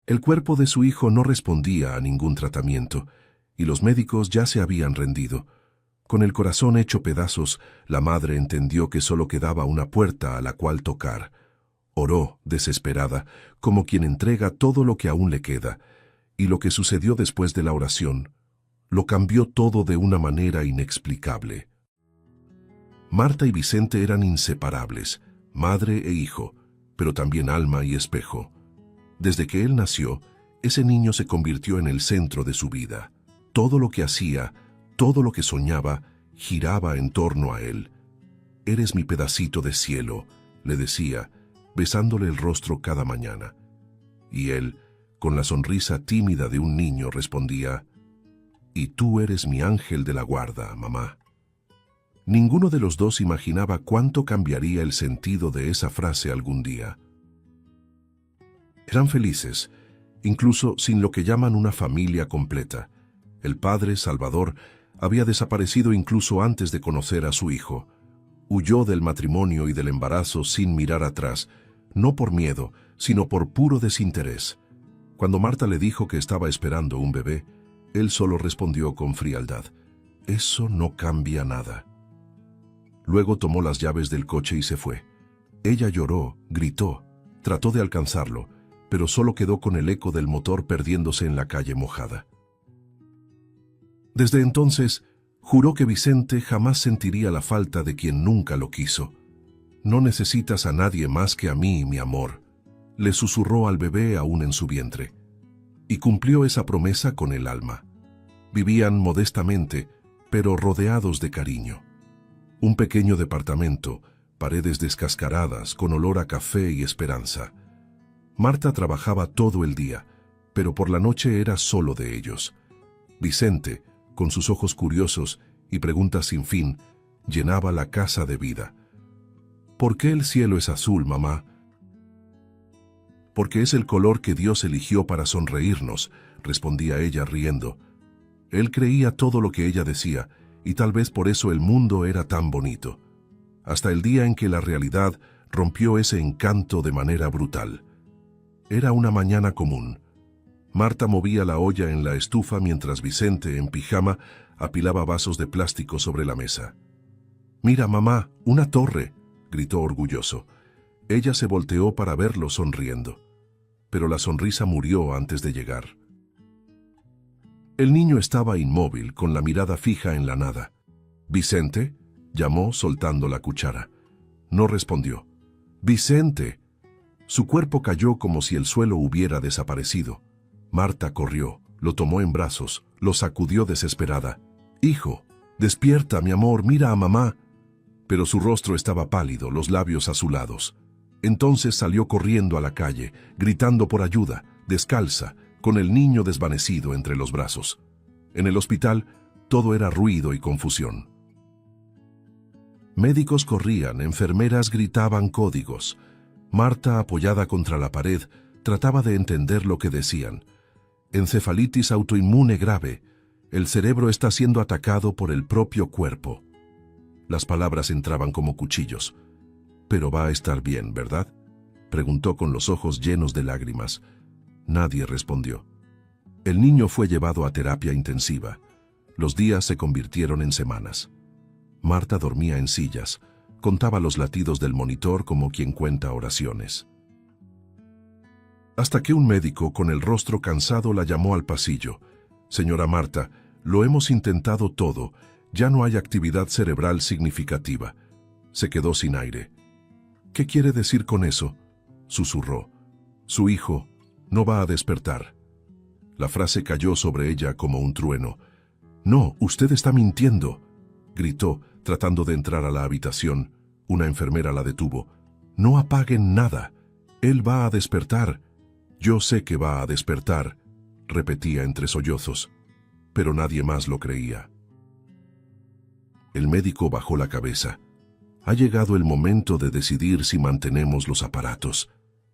El cuerpo de su hijo no respondía a ningún tratamiento, y los médicos ya se habían rendido. Con el corazón hecho pedazos, la madre entendió que solo quedaba una puerta a la cual tocar. Oró, desesperada, como quien entrega todo lo que aún le queda, y lo que sucedió después de la oración lo cambió todo de una manera inexplicable. Marta y Vicente eran inseparables, madre e hijo, pero también alma y espejo. Desde que él nació, ese niño se convirtió en el centro de su vida. Todo lo que hacía, todo lo que soñaba, giraba en torno a él. «Eres mi pedacito de cielo», le decía, besándole el rostro cada mañana. Y él, con la sonrisa tímida de un niño, respondía: «Y tú eres mi ángel de la guarda, mamá». Ninguno de los dos imaginaba cuánto cambiaría el sentido de esa frase algún día. Eran felices, incluso sin lo que llaman una familia completa. El padre, Salvador, había desaparecido incluso antes de conocer a su hijo. Huyó del matrimonio y del embarazo sin mirar atrás, no por miedo, sino por puro desinterés. Cuando Marta le dijo que estaba esperando un bebé, él solo respondió con frialdad: «Eso no cambia nada». Luego tomó las llaves del coche y se fue. Ella lloró, gritó, trató de alcanzarlo, pero solo quedó con el eco del motor perdiéndose en la calle mojada. Desde entonces, juró que Vicente jamás sentiría la falta de quien nunca lo quiso. «No necesitas a nadie más que a mí, mi amor», le susurró al bebé aún en su vientre. Y cumplió esa promesa con el alma. Vivían modestamente, pero rodeados de cariño. Un pequeño departamento, paredes descascaradas, con olor a café y esperanza. Marta trabajaba todo el día, pero por la noche era solo de ellos. Vicente, con sus ojos curiosos y preguntas sin fin, llenaba la casa de vida. «¿Por qué el cielo es azul, mamá?» «Porque es el color que Dios eligió para sonreírnos», respondía ella riendo. Él creía todo lo que ella decía, y tal vez por eso el mundo era tan bonito. Hasta el día en que la realidad rompió ese encanto de manera brutal. Era una mañana común. Marta movía la olla en la estufa mientras Vicente, en pijama, apilaba vasos de plástico sobre la mesa. «Mira, mamá, una torre», gritó orgulloso. Ella se volteó para verlo sonriendo. Pero la sonrisa murió antes de llegar. El niño estaba inmóvil, con la mirada fija en la nada. «¿Vicente?», llamó soltando la cuchara. No respondió. «¡Vicente!». Su cuerpo cayó como si el suelo hubiera desaparecido. Marta corrió, lo tomó en brazos, lo sacudió desesperada. «Hijo, despierta, mi amor, mira a mamá». Pero su rostro estaba pálido, los labios azulados. Entonces salió corriendo a la calle, gritando por ayuda, descalza, con el niño desvanecido entre los brazos. En el hospital, todo era ruido y confusión. Médicos corrían, enfermeras gritaban códigos. Marta, apoyada contra la pared, trataba de entender lo que decían. «Encefalitis autoinmune grave. El cerebro está siendo atacado por el propio cuerpo». Las palabras entraban como cuchillos. «Pero va a estar bien, ¿verdad?», preguntó con los ojos llenos de lágrimas. Nadie respondió. El niño fue llevado a terapia intensiva. Los días se convirtieron en semanas. Marta dormía en sillas, contaba los latidos del monitor como quien cuenta oraciones. Hasta que un médico con el rostro cansado la llamó al pasillo. «Señora Marta, lo hemos intentado todo. Ya no hay actividad cerebral significativa». Se quedó sin aire. «¿Qué quiere decir con eso?», susurró. «Su hijo no va a despertar». La frase cayó sobre ella como un trueno. «No, usted está mintiendo», gritó, tratando de entrar a la habitación. Una enfermera la detuvo. «No apaguen nada. Él va a despertar». «Yo sé que va a despertar», repetía entre sollozos, pero nadie más lo creía. El médico bajó la cabeza. «Ha llegado el momento de decidir si mantenemos los aparatos».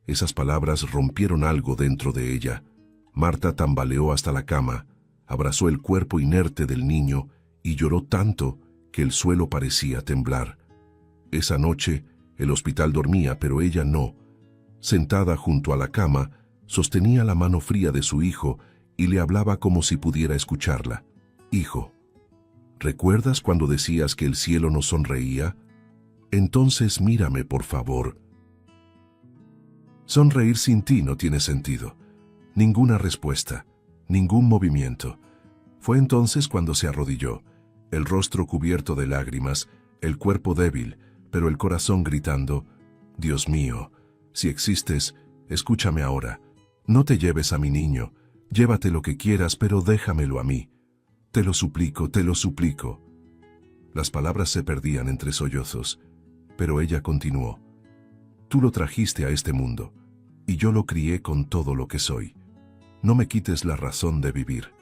Esas palabras rompieron algo dentro de ella. Marta tambaleó hasta la cama, abrazó el cuerpo inerte del niño y lloró tanto que el suelo parecía temblar. Esa noche, el hospital dormía, pero ella no. Sentada junto a la cama, Sostenía la mano fría de su hijo y le hablaba como si pudiera escucharla. Hijo, ¿recuerdas cuando decías que el cielo nos sonreía? Entonces mírame, por favor. Sonreír sin ti no tiene sentido. Ninguna respuesta, ningún movimiento. Fue entonces cuando se arrodilló, el rostro cubierto de lágrimas, el cuerpo débil, pero el corazón gritando: Dios mío, si existes, escúchame ahora. No te lleves a mi niño, llévate lo que quieras, pero déjamelo a mí. Te lo suplico, te lo suplico. Las palabras se perdían entre sollozos, pero ella continuó: Tú lo trajiste a este mundo, y yo lo crié con todo lo que soy. No me quites la razón de vivir.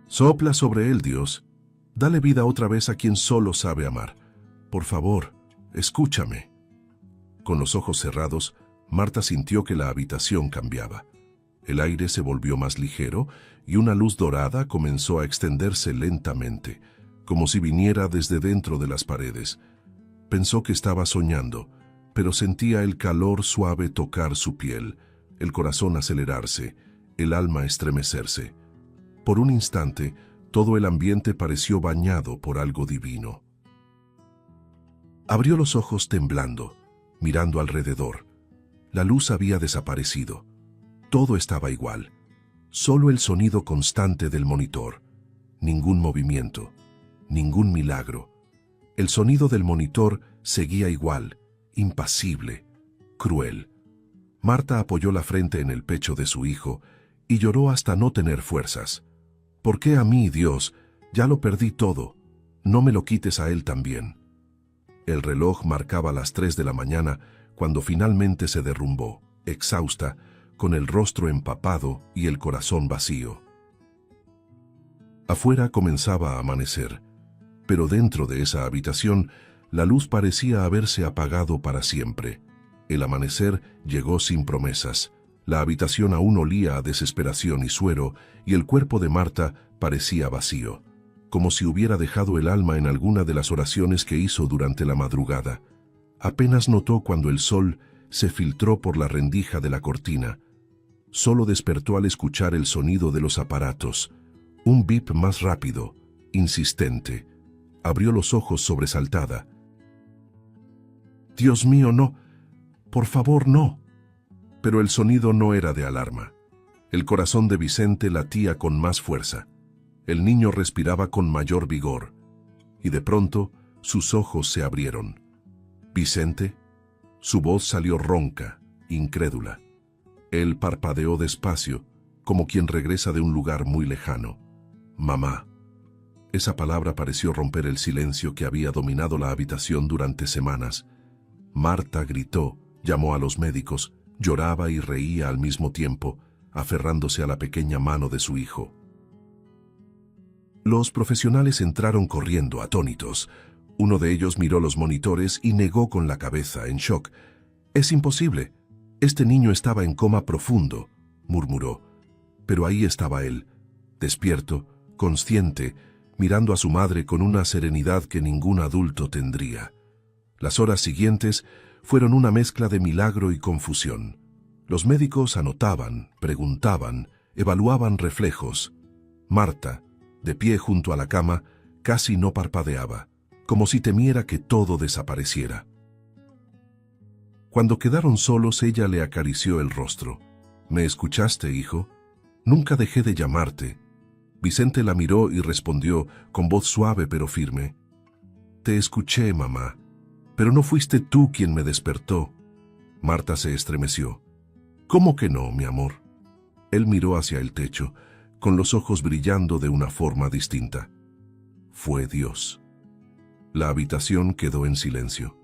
Sopla sobre él, Dios. Dale vida otra vez a quien solo sabe amar. Por favor, escúchame. Con los ojos cerrados, Marta sintió que la habitación cambiaba. El aire se volvió más ligero y una luz dorada comenzó a extenderse lentamente, como si viniera desde dentro de las paredes. Pensó que estaba soñando, pero sentía el calor suave tocar su piel, el corazón acelerarse, el alma estremecerse. Por un instante, todo el ambiente pareció bañado por algo divino. Abrió los ojos temblando, mirando alrededor. La luz había desaparecido. Todo estaba igual. Solo el sonido constante del monitor. Ningún movimiento. Ningún milagro. El sonido del monitor seguía igual, impasible, cruel. Marta apoyó la frente en el pecho de su hijo y lloró hasta no tener fuerzas. ¿Por qué a mí, Dios? Ya lo perdí todo. No me lo quites a él también. El reloj marcaba las 3 de la mañana cuando finalmente se derrumbó, exhausta, con el rostro empapado y el corazón vacío. Afuera comenzaba a amanecer, pero dentro de esa habitación la luz parecía haberse apagado para siempre. El amanecer llegó sin promesas. La habitación aún olía a desesperación y suero, y el cuerpo de Marta parecía vacío, como si hubiera dejado el alma en alguna de las oraciones que hizo durante la madrugada. Apenas notó cuando el sol se filtró por la rendija de la cortina. Solo despertó al escuchar el sonido de los aparatos, un bip más rápido, insistente. Abrió los ojos sobresaltada. «Dios mío, no. Por favor, no». Pero el sonido no era de alarma. El corazón de Vicente latía con más fuerza. El niño respiraba con mayor vigor. Y de pronto, sus ojos se abrieron. «¿Vicente?». Su voz salió ronca, incrédula. Él parpadeó despacio, como quien regresa de un lugar muy lejano. «Mamá». Esa palabra pareció romper el silencio que había dominado la habitación durante semanas. Marta gritó, llamó a los médicos, lloraba y reía al mismo tiempo, aferrándose a la pequeña mano de su hijo. Los profesionales entraron corriendo, atónitos. Uno de ellos miró los monitores y negó con la cabeza, en shock. «Es imposible. Este niño estaba en coma profundo», murmuró. Pero ahí estaba él, despierto, consciente, mirando a su madre con una serenidad que ningún adulto tendría. Las horas siguientes fueron una mezcla de milagro y confusión. Los médicos anotaban, preguntaban, evaluaban reflejos. Marta, de pie junto a la cama, casi no parpadeaba, como si temiera que todo desapareciera. Cuando quedaron solos, ella le acarició el rostro. «¿Me escuchaste, hijo? Nunca dejé de llamarte». Vicente la miró y respondió con voz suave pero firme: «Te escuché, mamá, pero no fuiste tú quien me despertó». Marta se estremeció. «¿Cómo que no, mi amor?». Él miró hacia el techo, con los ojos brillando de una forma distinta. Fue Dios. La habitación quedó en silencio.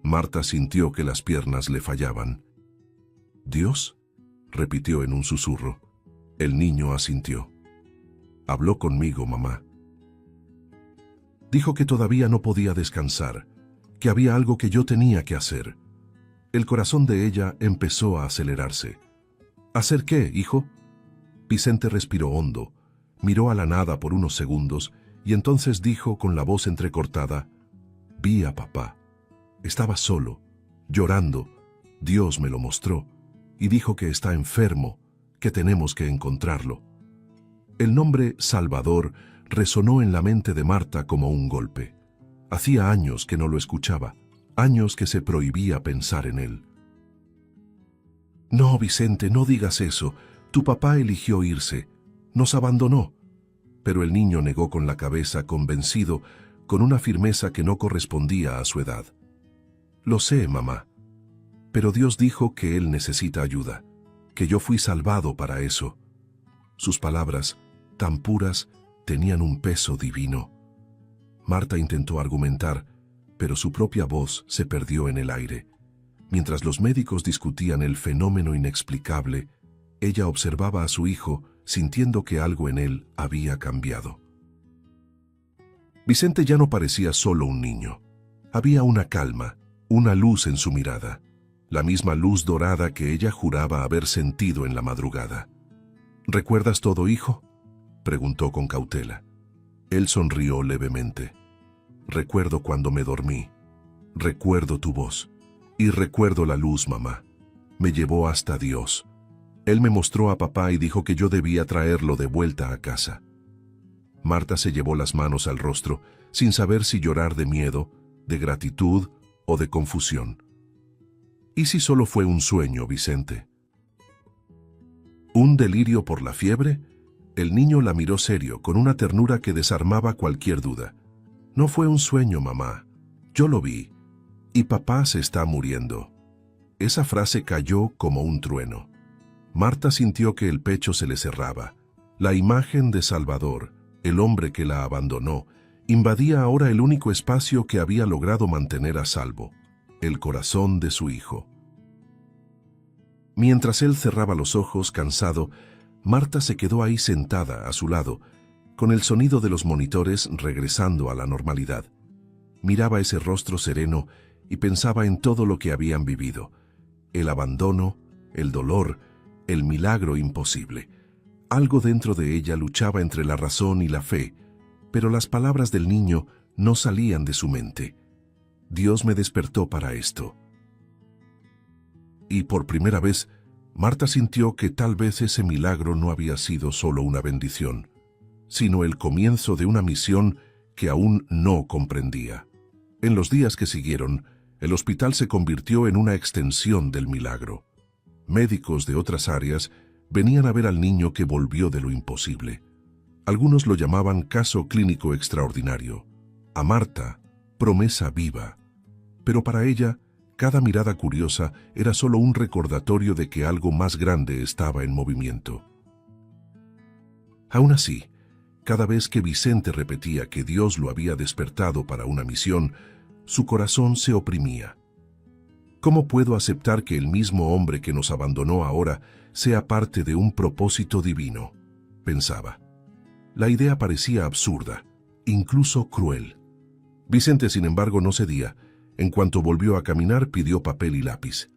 Marta sintió que las piernas le fallaban. «¿Dios?», repitió en un susurro. El niño asintió. «Habló conmigo, mamá. Dijo que todavía no podía descansar, que había algo que yo tenía que hacer». El corazón de ella empezó a acelerarse. «¿Hacer qué, hijo?». Vicente respiró hondo, miró a la nada por unos segundos y entonces dijo con la voz entrecortada: «Vi a papá. Estaba solo, llorando. Dios me lo mostró. y dijo que está enfermo, que tenemos que encontrarlo. El nombre Salvador resonó en la mente de Marta como un golpe. Hacía años que no lo escuchaba, años que se prohibía pensar en él. No, Vicente, no digas eso. Tu papá eligió irse, nos abandonó. Pero el niño negó con la cabeza, convencido, con una firmeza que no correspondía a su edad. Lo sé, mamá, pero Dios dijo que él necesita ayuda, que yo fui salvado para eso. Sus palabras, tan puras, tenían un peso divino. Marta intentó argumentar, pero su propia voz se perdió en el aire. Mientras los médicos discutían el fenómeno inexplicable, ella observaba a su hijo, sintiendo que algo en él había cambiado. Vicente ya no parecía solo un niño. Había una calma, una luz en su mirada, la misma luz dorada que ella juraba haber sentido en la madrugada. ¿Recuerdas todo, hijo?, preguntó con cautela. Él sonrió levemente. Recuerdo cuando me dormí. Recuerdo tu voz. Y recuerdo la luz, mamá. Me llevó hasta Dios. Él me mostró a papá y dijo que yo debía traerlo de vuelta a casa. Marta se llevó las manos al rostro, sin saber si llorar de miedo, de gratitud o de confusión. ¿Y si solo fue un sueño, Vicente? ¿Un delirio por la fiebre? El niño la miró serio, con una ternura que desarmaba cualquier duda. No fue un sueño, mamá. Yo lo vi. Y papá se está muriendo. Esa frase cayó como un trueno. Marta sintió que el pecho se le cerraba. La imagen de Salvador, el hombre que la abandonó, invadía ahora el único espacio que había logrado mantener a salvo, el corazón de su hijo. Mientras él cerraba los ojos, cansado, Marta se quedó ahí sentada a su lado, con el sonido de los monitores regresando a la normalidad. Miraba ese rostro sereno y pensaba en todo lo que habían vivido: el abandono, el dolor, el milagro imposible. Algo dentro de ella luchaba entre la razón y la fe, pero las palabras del niño no salían de su mente. Dios me despertó para esto. Y por primera vez, Marta sintió que tal vez ese milagro no había sido solo una bendición, sino el comienzo de una misión que aún no comprendía. En los días que siguieron, el hospital se convirtió en una extensión del milagro. Médicos de otras áreas venían a ver al niño que volvió de lo imposible. Algunos lo llamaban caso clínico extraordinario. A Marta, promesa viva. Pero para ella, cada mirada curiosa era solo un recordatorio de que algo más grande estaba en movimiento. Aún así, cada vez que Vicente repetía que Dios lo había despertado para una misión, su corazón se oprimía. ¿Cómo puedo aceptar que el mismo hombre que nos abandonó ahora sea parte de un propósito divino?, pensaba. La idea parecía absurda, incluso cruel. Vicente, sin embargo, no cedía. En cuanto volvió a caminar, pidió papel y lápiz.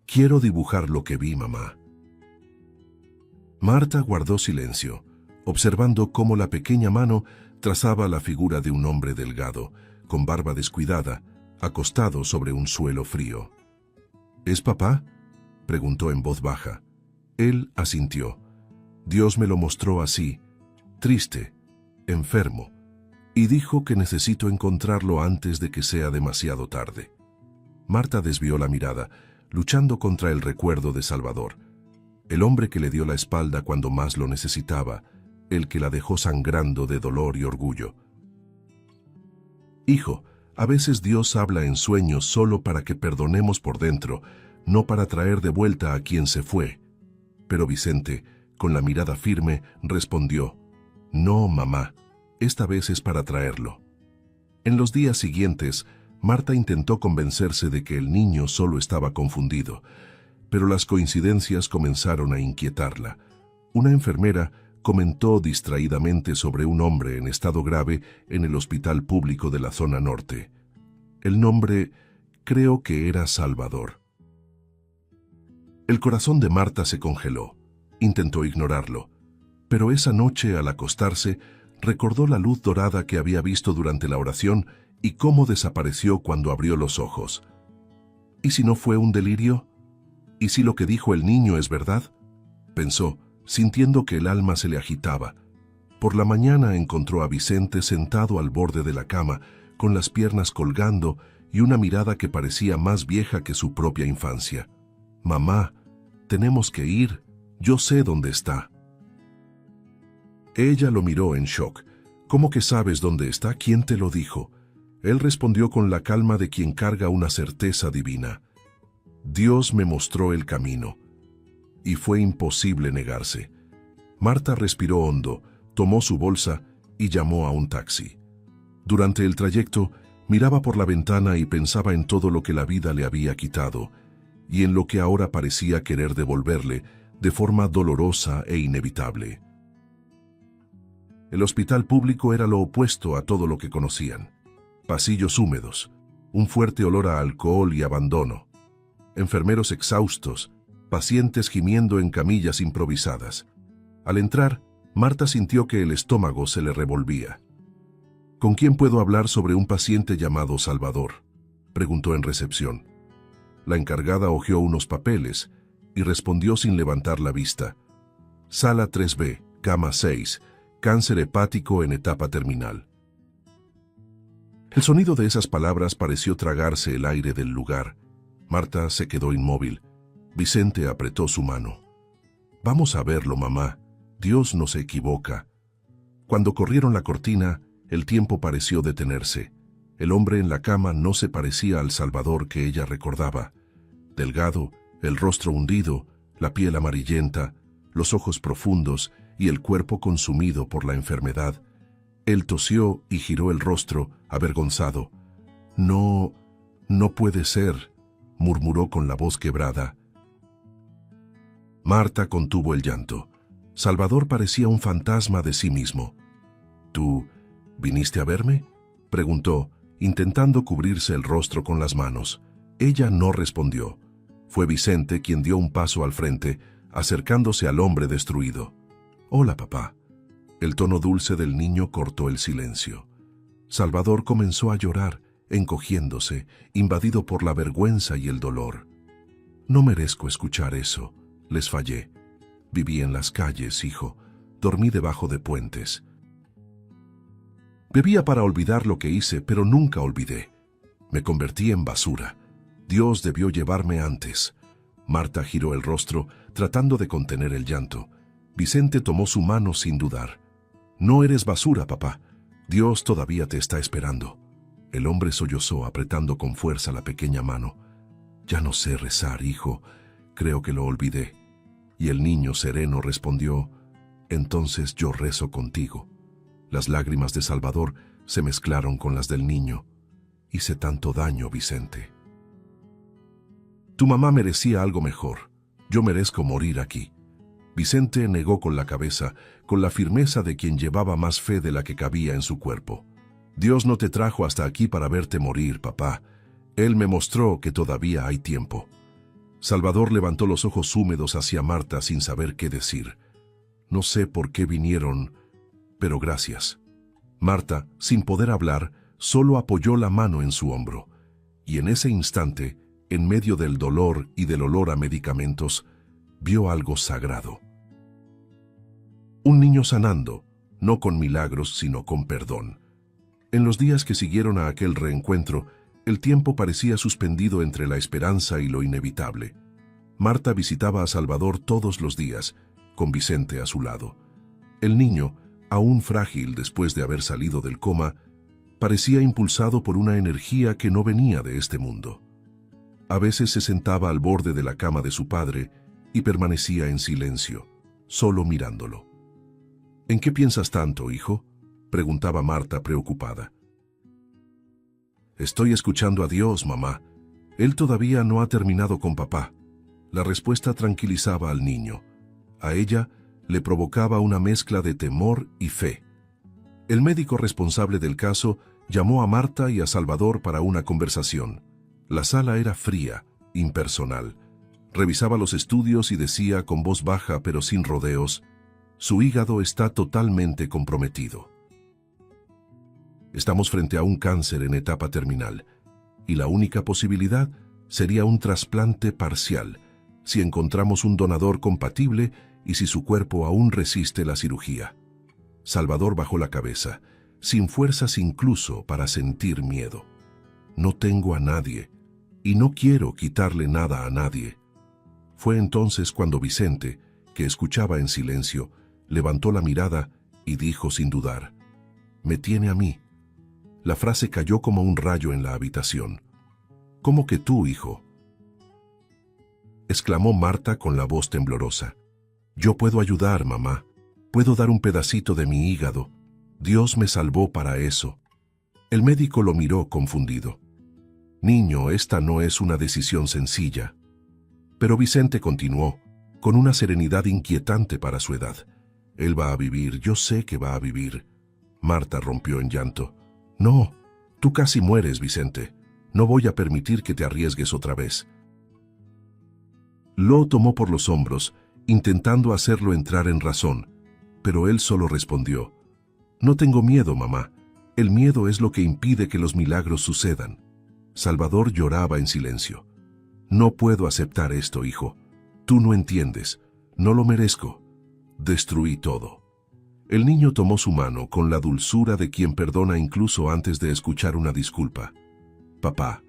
«Quiero dibujar lo que vi, mamá». Marta guardó silencio, observando cómo la pequeña mano trazaba la figura de un hombre delgado, con barba descuidada, acostado sobre un suelo frío. «¿Es papá?», preguntó en voz baja. Él asintió. Dios me lo mostró así, triste, enfermo, y dijo que necesito encontrarlo antes de que sea demasiado tarde. Marta desvió la mirada, luchando contra el recuerdo de Salvador, el hombre que le dio la espalda cuando más lo necesitaba, el que la dejó sangrando de dolor y orgullo. «Hijo, a veces Dios habla en sueños solo para que perdonemos por dentro, no para traer de vuelta a quien se fue». Pero Vicente, con la mirada firme, respondió: «No, mamá, esta vez es para traerlo». En los días siguientes, Marta intentó convencerse de que el niño solo estaba confundido, pero las coincidencias comenzaron a inquietarla. Una enfermera comentó distraídamente sobre un hombre en estado grave en el hospital público de la zona norte. El nombre, creo que era Salvador. El corazón de Marta se congeló. Intentó ignorarlo, pero esa noche, al acostarse, recordó la luz dorada que había visto durante la oración y cómo desapareció cuando abrió los ojos. ¿Y si no fue un delirio? ¿Y si lo que dijo el niño es verdad? Pensó, sintiendo que el alma se le agitaba. Por la mañana encontró a Vicente sentado al borde de la cama, con las piernas colgando y una mirada que parecía más vieja que su propia infancia. «Mamá, tenemos que ir. Yo sé dónde está». Ella lo miró en shock. «¿Cómo que sabes dónde está? ¿Quién te lo dijo?». Él respondió con la calma de quien carga una certeza divina. «Dios me mostró el camino». Y fue imposible negarse. Marta respiró hondo, tomó su bolsa y llamó a un taxi. Durante el trayecto, miraba por la ventana y pensaba en todo lo que la vida le había quitado, y en lo que ahora parecía querer devolverle de forma dolorosa e inevitable. El hospital público era lo opuesto a todo lo que conocían. Pasillos húmedos, un fuerte olor a alcohol y abandono, enfermeros exhaustos, pacientes gimiendo en camillas improvisadas. Al entrar, Marta sintió que el estómago se le revolvía. «¿Con quién puedo hablar sobre un paciente llamado Salvador?», preguntó en recepción. La encargada hojeó unos papeles y respondió sin levantar la vista. «Sala 3B, cama 6, cáncer hepático en etapa terminal». El sonido de esas palabras pareció tragarse el aire del lugar. Marta se quedó inmóvil. Vicente apretó su mano. «Vamos a verlo, mamá. Dios no se equivoca». Cuando corrieron la cortina, el tiempo pareció detenerse. El hombre en la cama no se parecía al Salvador que ella recordaba. Delgado, el rostro hundido, la piel amarillenta, los ojos profundos y el cuerpo consumido por la enfermedad. Él tosió y giró el rostro, avergonzado. «No, no puede ser», murmuró con la voz quebrada. Marta contuvo el llanto. Salvador parecía un fantasma de sí mismo. «¿Tú viniste a verme?», preguntó, intentando cubrirse el rostro con las manos. Ella no respondió. Fue Vicente quien dio un paso al frente, acercándose al hombre destruido. «Hola, papá». El tono dulce del niño cortó el silencio. Salvador comenzó a llorar, encogiéndose, invadido por la vergüenza y el dolor. «No merezco escuchar eso. Les fallé. Viví en las calles, hijo. Dormí debajo de puentes. Bebía para olvidar lo que hice, pero nunca olvidé. Me convertí en basura. Dios debió llevarme antes». Marta giró el rostro, tratando de contener el llanto. Vicente tomó su mano sin dudar. «No eres basura, papá. Dios todavía te está esperando». El hombre sollozó, apretando con fuerza la pequeña mano. «Ya no sé rezar, hijo. Creo que lo olvidé». Y el niño sereno respondió: «Entonces yo rezo contigo». Las lágrimas de Salvador se mezclaron con las del niño. «Hice tanto daño, Vicente. Tu mamá merecía algo mejor. Yo merezco morir aquí». Vicente negó con la cabeza, con la firmeza de quien llevaba más fe de la que cabía en su cuerpo. «Dios no te trajo hasta aquí para verte morir, papá. Él me mostró que todavía hay tiempo». Salvador levantó los ojos húmedos hacia Marta sin saber qué decir. «No sé por qué vinieron, pero gracias». Marta, sin poder hablar, solo apoyó la mano en su hombro. Y en ese instante, en medio del dolor y del olor a medicamentos, vio algo sagrado. Un niño sanando, no con milagros, sino con perdón. En los días que siguieron a aquel reencuentro, el tiempo parecía suspendido entre la esperanza y lo inevitable. Marta visitaba a Salvador todos los días, con Vicente a su lado. El niño, aún frágil después de haber salido del coma, parecía impulsado por una energía que no venía de este mundo. A veces se sentaba al borde de la cama de su padre y permanecía en silencio, solo mirándolo. «¿En qué piensas tanto, hijo?», preguntaba Marta preocupada. «Estoy escuchando a Dios, mamá. Él todavía no ha terminado con papá». La respuesta tranquilizaba al niño. A ella le provocaba una mezcla de temor y fe. El médico responsable del caso llamó a Marta y a Salvador para una conversación. La sala era fría, impersonal. Revisaba los estudios y decía con voz baja pero sin rodeos: «Su hígado está totalmente comprometido. Estamos frente a un cáncer en etapa terminal, y la única posibilidad sería un trasplante parcial, si encontramos un donador compatible y si su cuerpo aún resiste la cirugía. Salvador bajó la cabeza, sin fuerzas incluso para sentir miedo. No tengo a nadie, y no quiero quitarle nada a nadie. Fue entonces cuando Vicente, que escuchaba en silencio, levantó la mirada y dijo sin dudar: «Me tiene a mí». La frase cayó como un rayo en la habitación. «¿Cómo que tú, hijo?», exclamó Marta con la voz temblorosa. «Yo puedo ayudar, mamá. Puedo dar un pedacito de mi hígado. Dios me salvó para eso». El médico lo miró confundido. «Niño, esta no es una decisión sencilla». Pero Vicente continuó, con una serenidad inquietante para su edad. «Él va a vivir, yo sé que va a vivir». Marta rompió en llanto. «No, tú casi mueres, Vicente. No voy a permitir que te arriesgues otra vez». Lo tomó por los hombros, intentando hacerlo entrar en razón, pero él solo respondió: «No tengo miedo, mamá. El miedo es lo que impide que los milagros sucedan». Salvador lloraba en silencio. «No puedo aceptar esto, hijo. Tú no entiendes. No lo merezco. Destruí todo». El niño tomó su mano con la dulzura de quien perdona incluso antes de escuchar una disculpa. «Papá,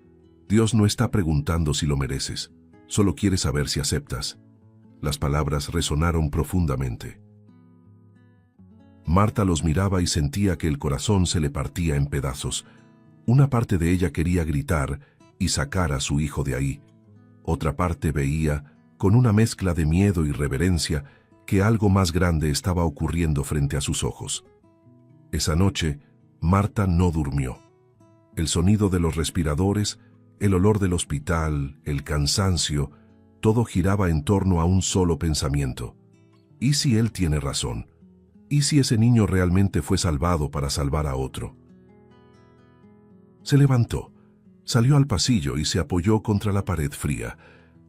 Dios no está preguntando si lo mereces. Solo quiere saber si aceptas». Las palabras resonaron profundamente. Marta los miraba y sentía que el corazón se le partía en pedazos. Una parte de ella quería gritar y sacar a su hijo de ahí. Otra parte veía, con una mezcla de miedo y reverencia, que algo más grande estaba ocurriendo frente a sus ojos. Esa noche, Marta no durmió. El sonido de los respiradores, el olor del hospital, el cansancio, todo giraba en torno a un solo pensamiento. ¿Y si él tiene razón? ¿Y si ese niño realmente fue salvado para salvar a otro? Se levantó, salió al pasillo y se apoyó contra la pared fría.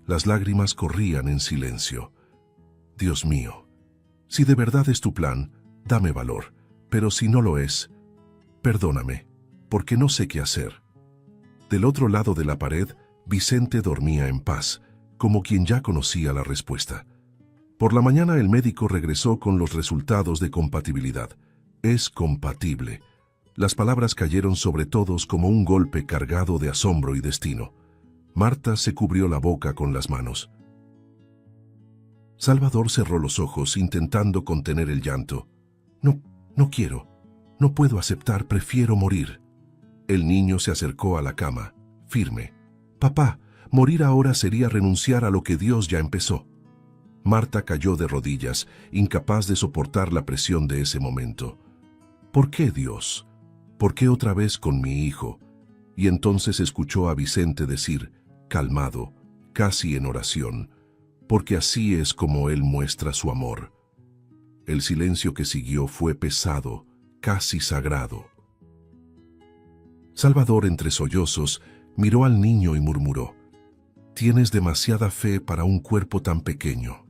Las lágrimas corrían en silencio. «Dios mío, si de verdad es tu plan, dame valor, pero si no lo es, perdóname, porque no sé qué hacer». Del otro lado de la pared, Vicente dormía en paz, como quien ya conocía la respuesta. Por la mañana el médico regresó con los resultados de compatibilidad. «Es compatible». Las palabras cayeron sobre todos como un golpe cargado de asombro y destino. Marta se cubrió la boca con las manos. Salvador cerró los ojos intentando contener el llanto. No quiero. No puedo aceptar, prefiero morir». El niño se acercó a la cama, firme. «Papá, morir ahora sería renunciar a lo que Dios ya empezó». Marta cayó de rodillas, incapaz de soportar la presión de ese momento. «¿Por qué, Dios? ¿Por qué otra vez con mi hijo?». Y entonces escuchó a Vicente decir, calmado, casi en oración: «Porque así es como Él muestra su amor». El silencio que siguió fue pesado, casi sagrado. Salvador, entre sollozos, miró al niño y murmuró: «Tienes demasiada fe para un cuerpo tan pequeño».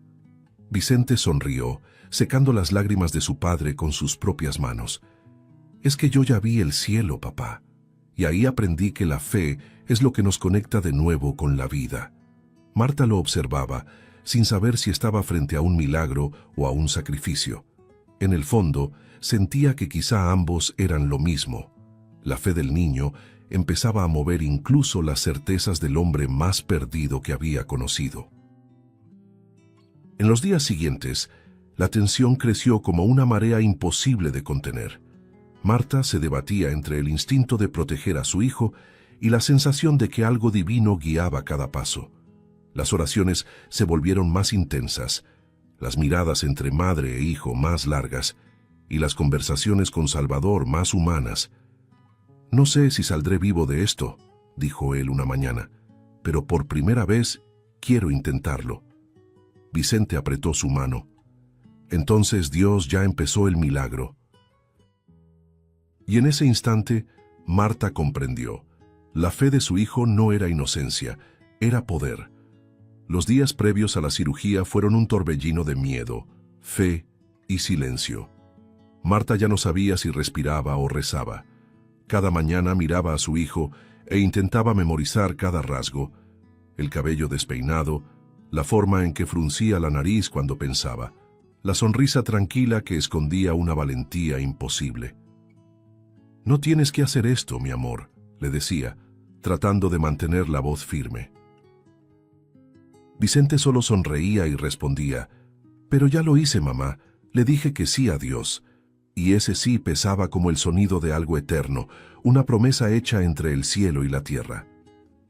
Vicente sonrió, secando las lágrimas de su padre con sus propias manos. «Es que yo ya vi el cielo, papá, y ahí aprendí que la fe es lo que nos conecta de nuevo con la vida». Marta lo observaba, sin saber si estaba frente a un milagro o a un sacrificio. En el fondo, sentía que quizá ambos eran lo mismo. La fe del niño empezaba a mover incluso las certezas del hombre más perdido que había conocido. En los días siguientes, la tensión creció como una marea imposible de contener. Marta se debatía entre el instinto de proteger a su hijo y la sensación de que algo divino guiaba cada paso. Las oraciones se volvieron más intensas, las miradas entre madre e hijo más largas y las conversaciones con Salvador más humanas. «No sé si saldré vivo de esto», dijo él una mañana, «pero por primera vez quiero intentarlo». Vicente apretó su mano. Entonces Dios ya empezó el milagro. Y en ese instante, Marta comprendió. La fe de su hijo no era inocencia, era poder. Los días previos a la cirugía fueron un torbellino de miedo, fe y silencio. Marta ya no sabía si respiraba o rezaba. Cada mañana miraba a su hijo e intentaba memorizar cada rasgo: el cabello despeinado, la forma en que fruncía la nariz cuando pensaba, la sonrisa tranquila que escondía una valentía imposible. «No tienes que hacer esto, mi amor», le decía, tratando de mantener la voz firme. Vicente solo sonreía y respondía, «Pero ya lo hice, mamá, le dije que sí a Dios». Y ese sí pesaba como el sonido de algo eterno, una promesa hecha entre el cielo y la tierra.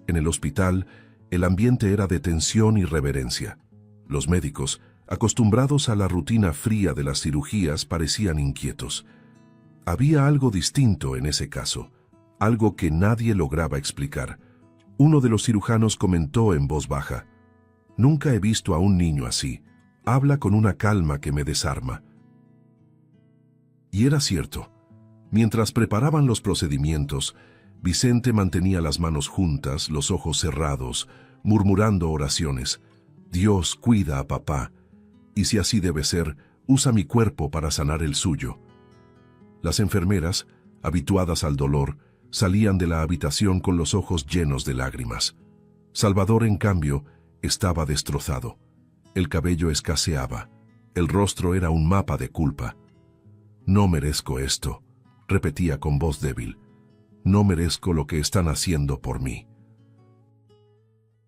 En el hospital, el ambiente era de tensión y reverencia. Los médicos, acostumbrados a la rutina fría de las cirugías, parecían inquietos. Había algo distinto en ese caso, algo que nadie lograba explicar. Uno de los cirujanos comentó en voz baja, «Nunca he visto a un niño así. Habla con una calma que me desarma». Y era cierto. Mientras preparaban los procedimientos, Vicente mantenía las manos juntas, los ojos cerrados, murmurando oraciones. «Dios, cuida a papá, y si así debe ser, usa mi cuerpo para sanar el suyo». Las enfermeras, habituadas al dolor, salían de la habitación con los ojos llenos de lágrimas. Salvador, en cambio, estaba destrozado. El cabello escaseaba. El rostro era un mapa de culpa. «No merezco esto», repetía con voz débil. «No merezco lo que están haciendo por mí».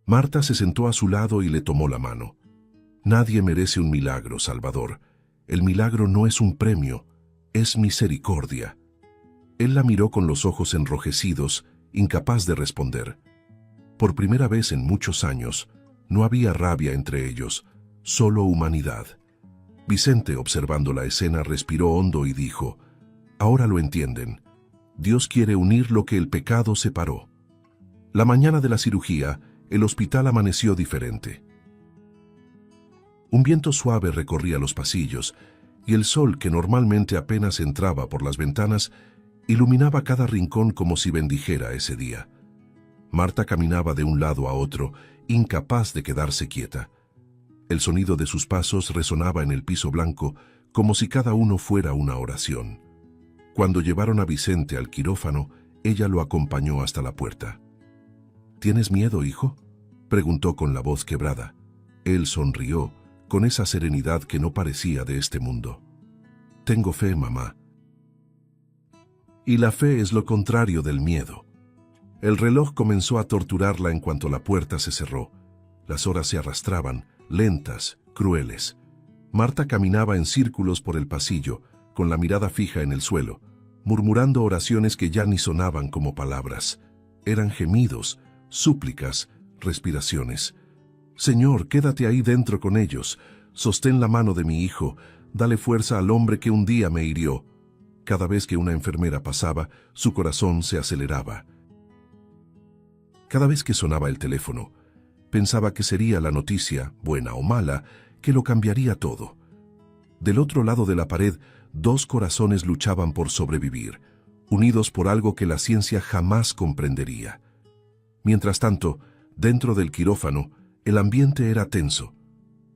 Marta se sentó a su lado y le tomó la mano. «Nadie merece un milagro, Salvador. El milagro no es un premio, es misericordia». Él la miró con los ojos enrojecidos, incapaz de responder. Por primera vez en muchos años, no había rabia entre ellos, solo humanidad. Vicente, observando la escena, respiró hondo y dijo, «Ahora lo entienden. Dios quiere unir lo que el pecado separó». La mañana de la cirugía, el hospital amaneció diferente. Un viento suave recorría los pasillos, y el sol, que normalmente apenas entraba por las ventanas, iluminaba cada rincón como si bendijera ese día. Marta caminaba de un lado a otro, incapaz de quedarse quieta. El sonido de sus pasos resonaba en el piso blanco, como si cada uno fuera una oración. Cuando llevaron a Vicente al quirófano, ella lo acompañó hasta la puerta. «¿Tienes miedo, hijo?», preguntó con la voz quebrada. Él sonrió, con esa serenidad que no parecía de este mundo. «Tengo fe, mamá». Y la fe es lo contrario del miedo. El reloj comenzó a torturarla en cuanto la puerta se cerró. Las horas se arrastraban, lentas, crueles. Marta caminaba en círculos por el pasillo, con la mirada fija en el suelo, murmurando oraciones que ya ni sonaban como palabras. Eran gemidos, súplicas, respiraciones. «Señor, quédate ahí dentro con ellos. Sostén la mano de mi hijo. Dale fuerza al hombre que un día me hirió». Cada vez que una enfermera pasaba, su corazón se aceleraba. Cada vez que sonaba el teléfono, pensaba que sería la noticia, buena o mala, que lo cambiaría todo. Del otro lado de la pared, dos corazones luchaban por sobrevivir, unidos por algo que la ciencia jamás comprendería. Mientras tanto, dentro del quirófano, el ambiente era tenso.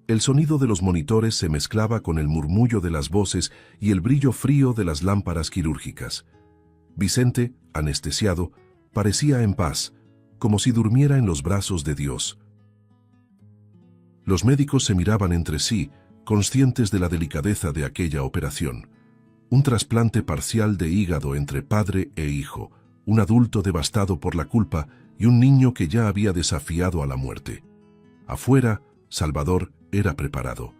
El sonido de los monitores se mezclaba con el murmullo de las voces y el brillo frío de las lámparas quirúrgicas. Vicente, anestesiado, parecía en paz, como si durmiera en los brazos de Dios. Los médicos se miraban entre sí, conscientes de la delicadeza de aquella operación. Un trasplante parcial de hígado entre padre e hijo, un adulto devastado por la culpa y un niño que ya había desafiado a la muerte. Afuera, Salvador era preparado.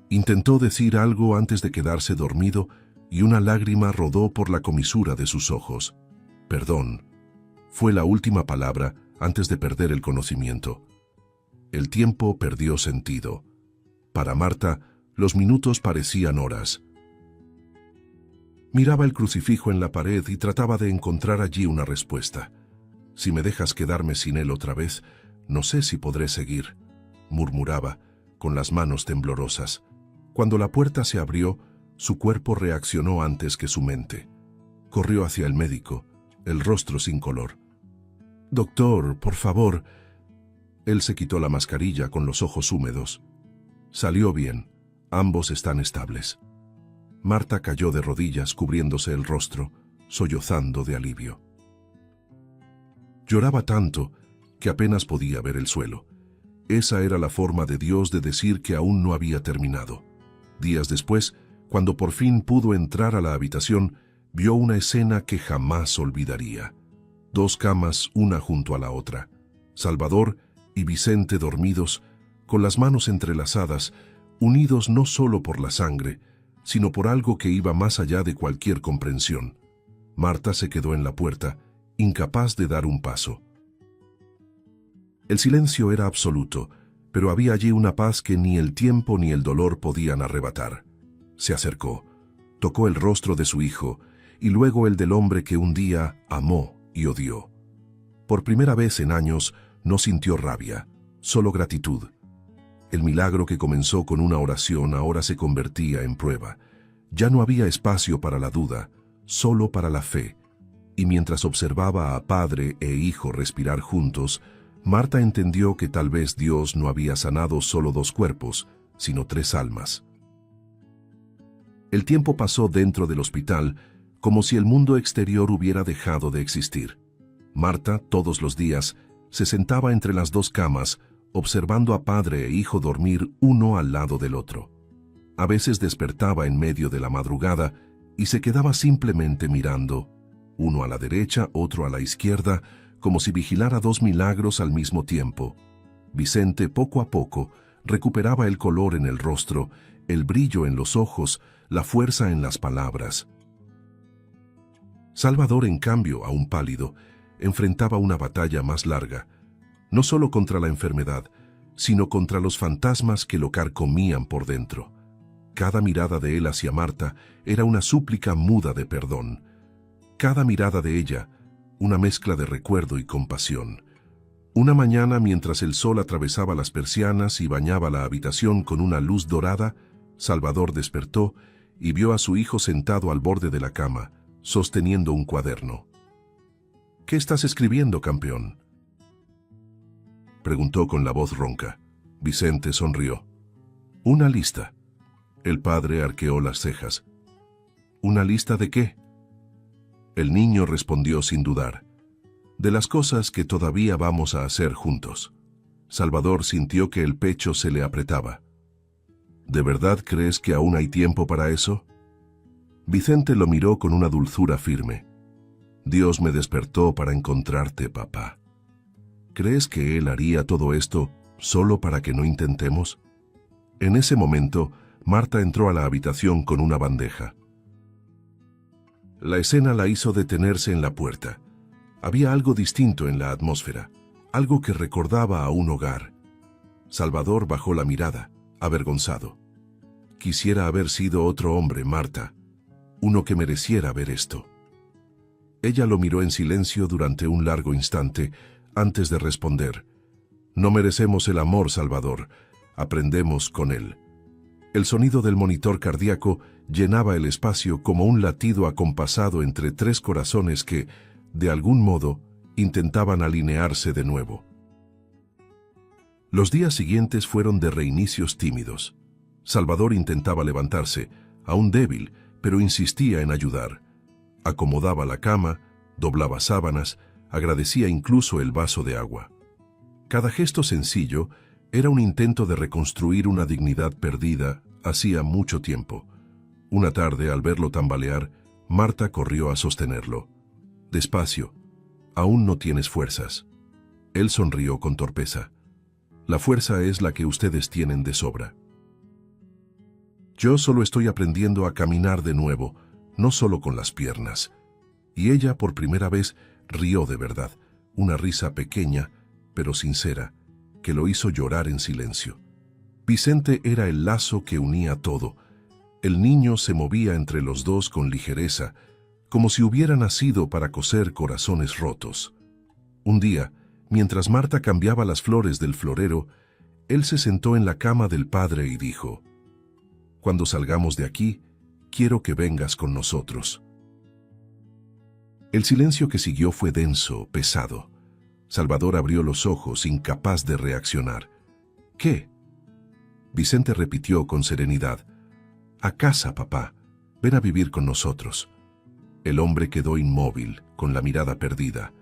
Intentó decir algo antes de quedarse dormido y una lágrima rodó por la comisura de sus ojos. «Perdón», fue la última palabra antes de perder el conocimiento. El tiempo perdió sentido. Para Marta, los minutos parecían horas. Miraba el crucifijo en la pared y trataba de encontrar allí una respuesta. «Si me dejas quedarme sin él otra vez, no sé si podré seguir», murmuraba, con las manos temblorosas. Cuando la puerta se abrió, su cuerpo reaccionó antes que su mente. Corrió hacia el médico, el rostro sin color. «Doctor, por favor». Él se quitó la mascarilla con los ojos húmedos. «Salió bien. Ambos están estables». Marta cayó de rodillas cubriéndose el rostro, sollozando de alivio. Lloraba tanto que apenas podía ver el suelo. Esa era la forma de Dios de decir que aún no había terminado. Días después, cuando por fin pudo entrar a la habitación, vio una escena que jamás olvidaría. 2 camas, una junto a la otra. Salvador y Vicente dormidos, con las manos entrelazadas, unidos no solo por la sangre, sino por algo que iba más allá de cualquier comprensión. Marta se quedó en la puerta, incapaz de dar un paso. El silencio era absoluto, pero había allí una paz que ni el tiempo ni el dolor podían arrebatar. Se acercó, tocó el rostro de su hijo, y luego el del hombre que un día amó y odió. Por primera vez en años no sintió rabia, solo gratitud. El milagro que comenzó con una oración ahora se convertía en prueba. Ya no había espacio para la duda, solo para la fe. Y mientras observaba a padre e hijo respirar juntos, Marta entendió que tal vez Dios no había sanado solo 2 cuerpos, sino 3 almas. El tiempo pasó dentro del hospital como si el mundo exterior hubiera dejado de existir. Marta, todos los días, se sentaba entre las 2 camas, observando a padre e hijo dormir uno al lado del otro. A veces despertaba en medio de la madrugada y se quedaba simplemente mirando, uno a la derecha, otro a la izquierda, como si vigilara 2 milagros al mismo tiempo. Vicente, poco a poco, recuperaba el color en el rostro, el brillo en los ojos, la fuerza en las palabras. Salvador, en cambio, aún pálido, enfrentaba una batalla más larga, no solo contra la enfermedad, sino contra los fantasmas que lo carcomían por dentro. Cada mirada de él hacia Marta era una súplica muda de perdón. Cada mirada de ella, una mezcla de recuerdo y compasión. Una mañana, mientras el sol atravesaba las persianas y bañaba la habitación con una luz dorada, Salvador despertó y vio a su hijo sentado al borde de la cama, sosteniendo un cuaderno. «¿Qué estás escribiendo, campeón?», preguntó con la voz ronca. Vicente sonrió. «Una lista». El padre arqueó las cejas. «¿Una lista de qué?». El niño respondió sin dudar. «De las cosas que todavía vamos a hacer juntos». Salvador sintió que el pecho se le apretaba. «¿De verdad crees que aún hay tiempo para eso?». Vicente lo miró con una dulzura firme. «Dios me despertó para encontrarte, papá. ¿Crees que Él haría todo esto solo para que no intentemos?». En ese momento, Marta entró a la habitación con una bandeja. La escena la hizo detenerse en la puerta. Había algo distinto en la atmósfera, algo que recordaba a un hogar. Salvador bajó la mirada, avergonzado. «Quisiera haber sido otro hombre, Marta, uno que mereciera ver esto». Ella lo miró en silencio durante un largo instante antes de responder. «No merecemos el amor, Salvador, aprendemos con él». El sonido del monitor cardíaco llenaba el espacio como un latido acompasado entre 3 corazones que, de algún modo, intentaban alinearse de nuevo. Los días siguientes fueron de reinicios tímidos. Salvador intentaba levantarse, aún débil, pero insistía en ayudar. Acomodaba la cama, doblaba sábanas, agradecía incluso el vaso de agua. Cada gesto sencillo era un intento de reconstruir una dignidad perdida hacía mucho tiempo. Una tarde, al verlo tambalear, Marta corrió a sostenerlo. «Despacio, aún no tienes fuerzas». Él sonrió con torpeza. «La fuerza es la que ustedes tienen de sobra. Yo solo estoy aprendiendo a caminar de nuevo, no solo con las piernas». Y ella, por primera vez, rió de verdad, una risa pequeña, pero sincera, que lo hizo llorar en silencio. Vicente era el lazo que unía todo. El niño se movía entre los dos con ligereza, como si hubiera nacido para coser corazones rotos. Un día, mientras Marta cambiaba las flores del florero, él se sentó en la cama del padre y dijo: «Cuando salgamos de aquí, quiero que vengas con nosotros». El silencio que siguió fue denso, pesado. Salvador abrió los ojos, incapaz de reaccionar. «¿Qué?». Vicente repitió con serenidad: «A casa, papá. Ven a vivir con nosotros». El hombre quedó inmóvil, con la mirada perdida.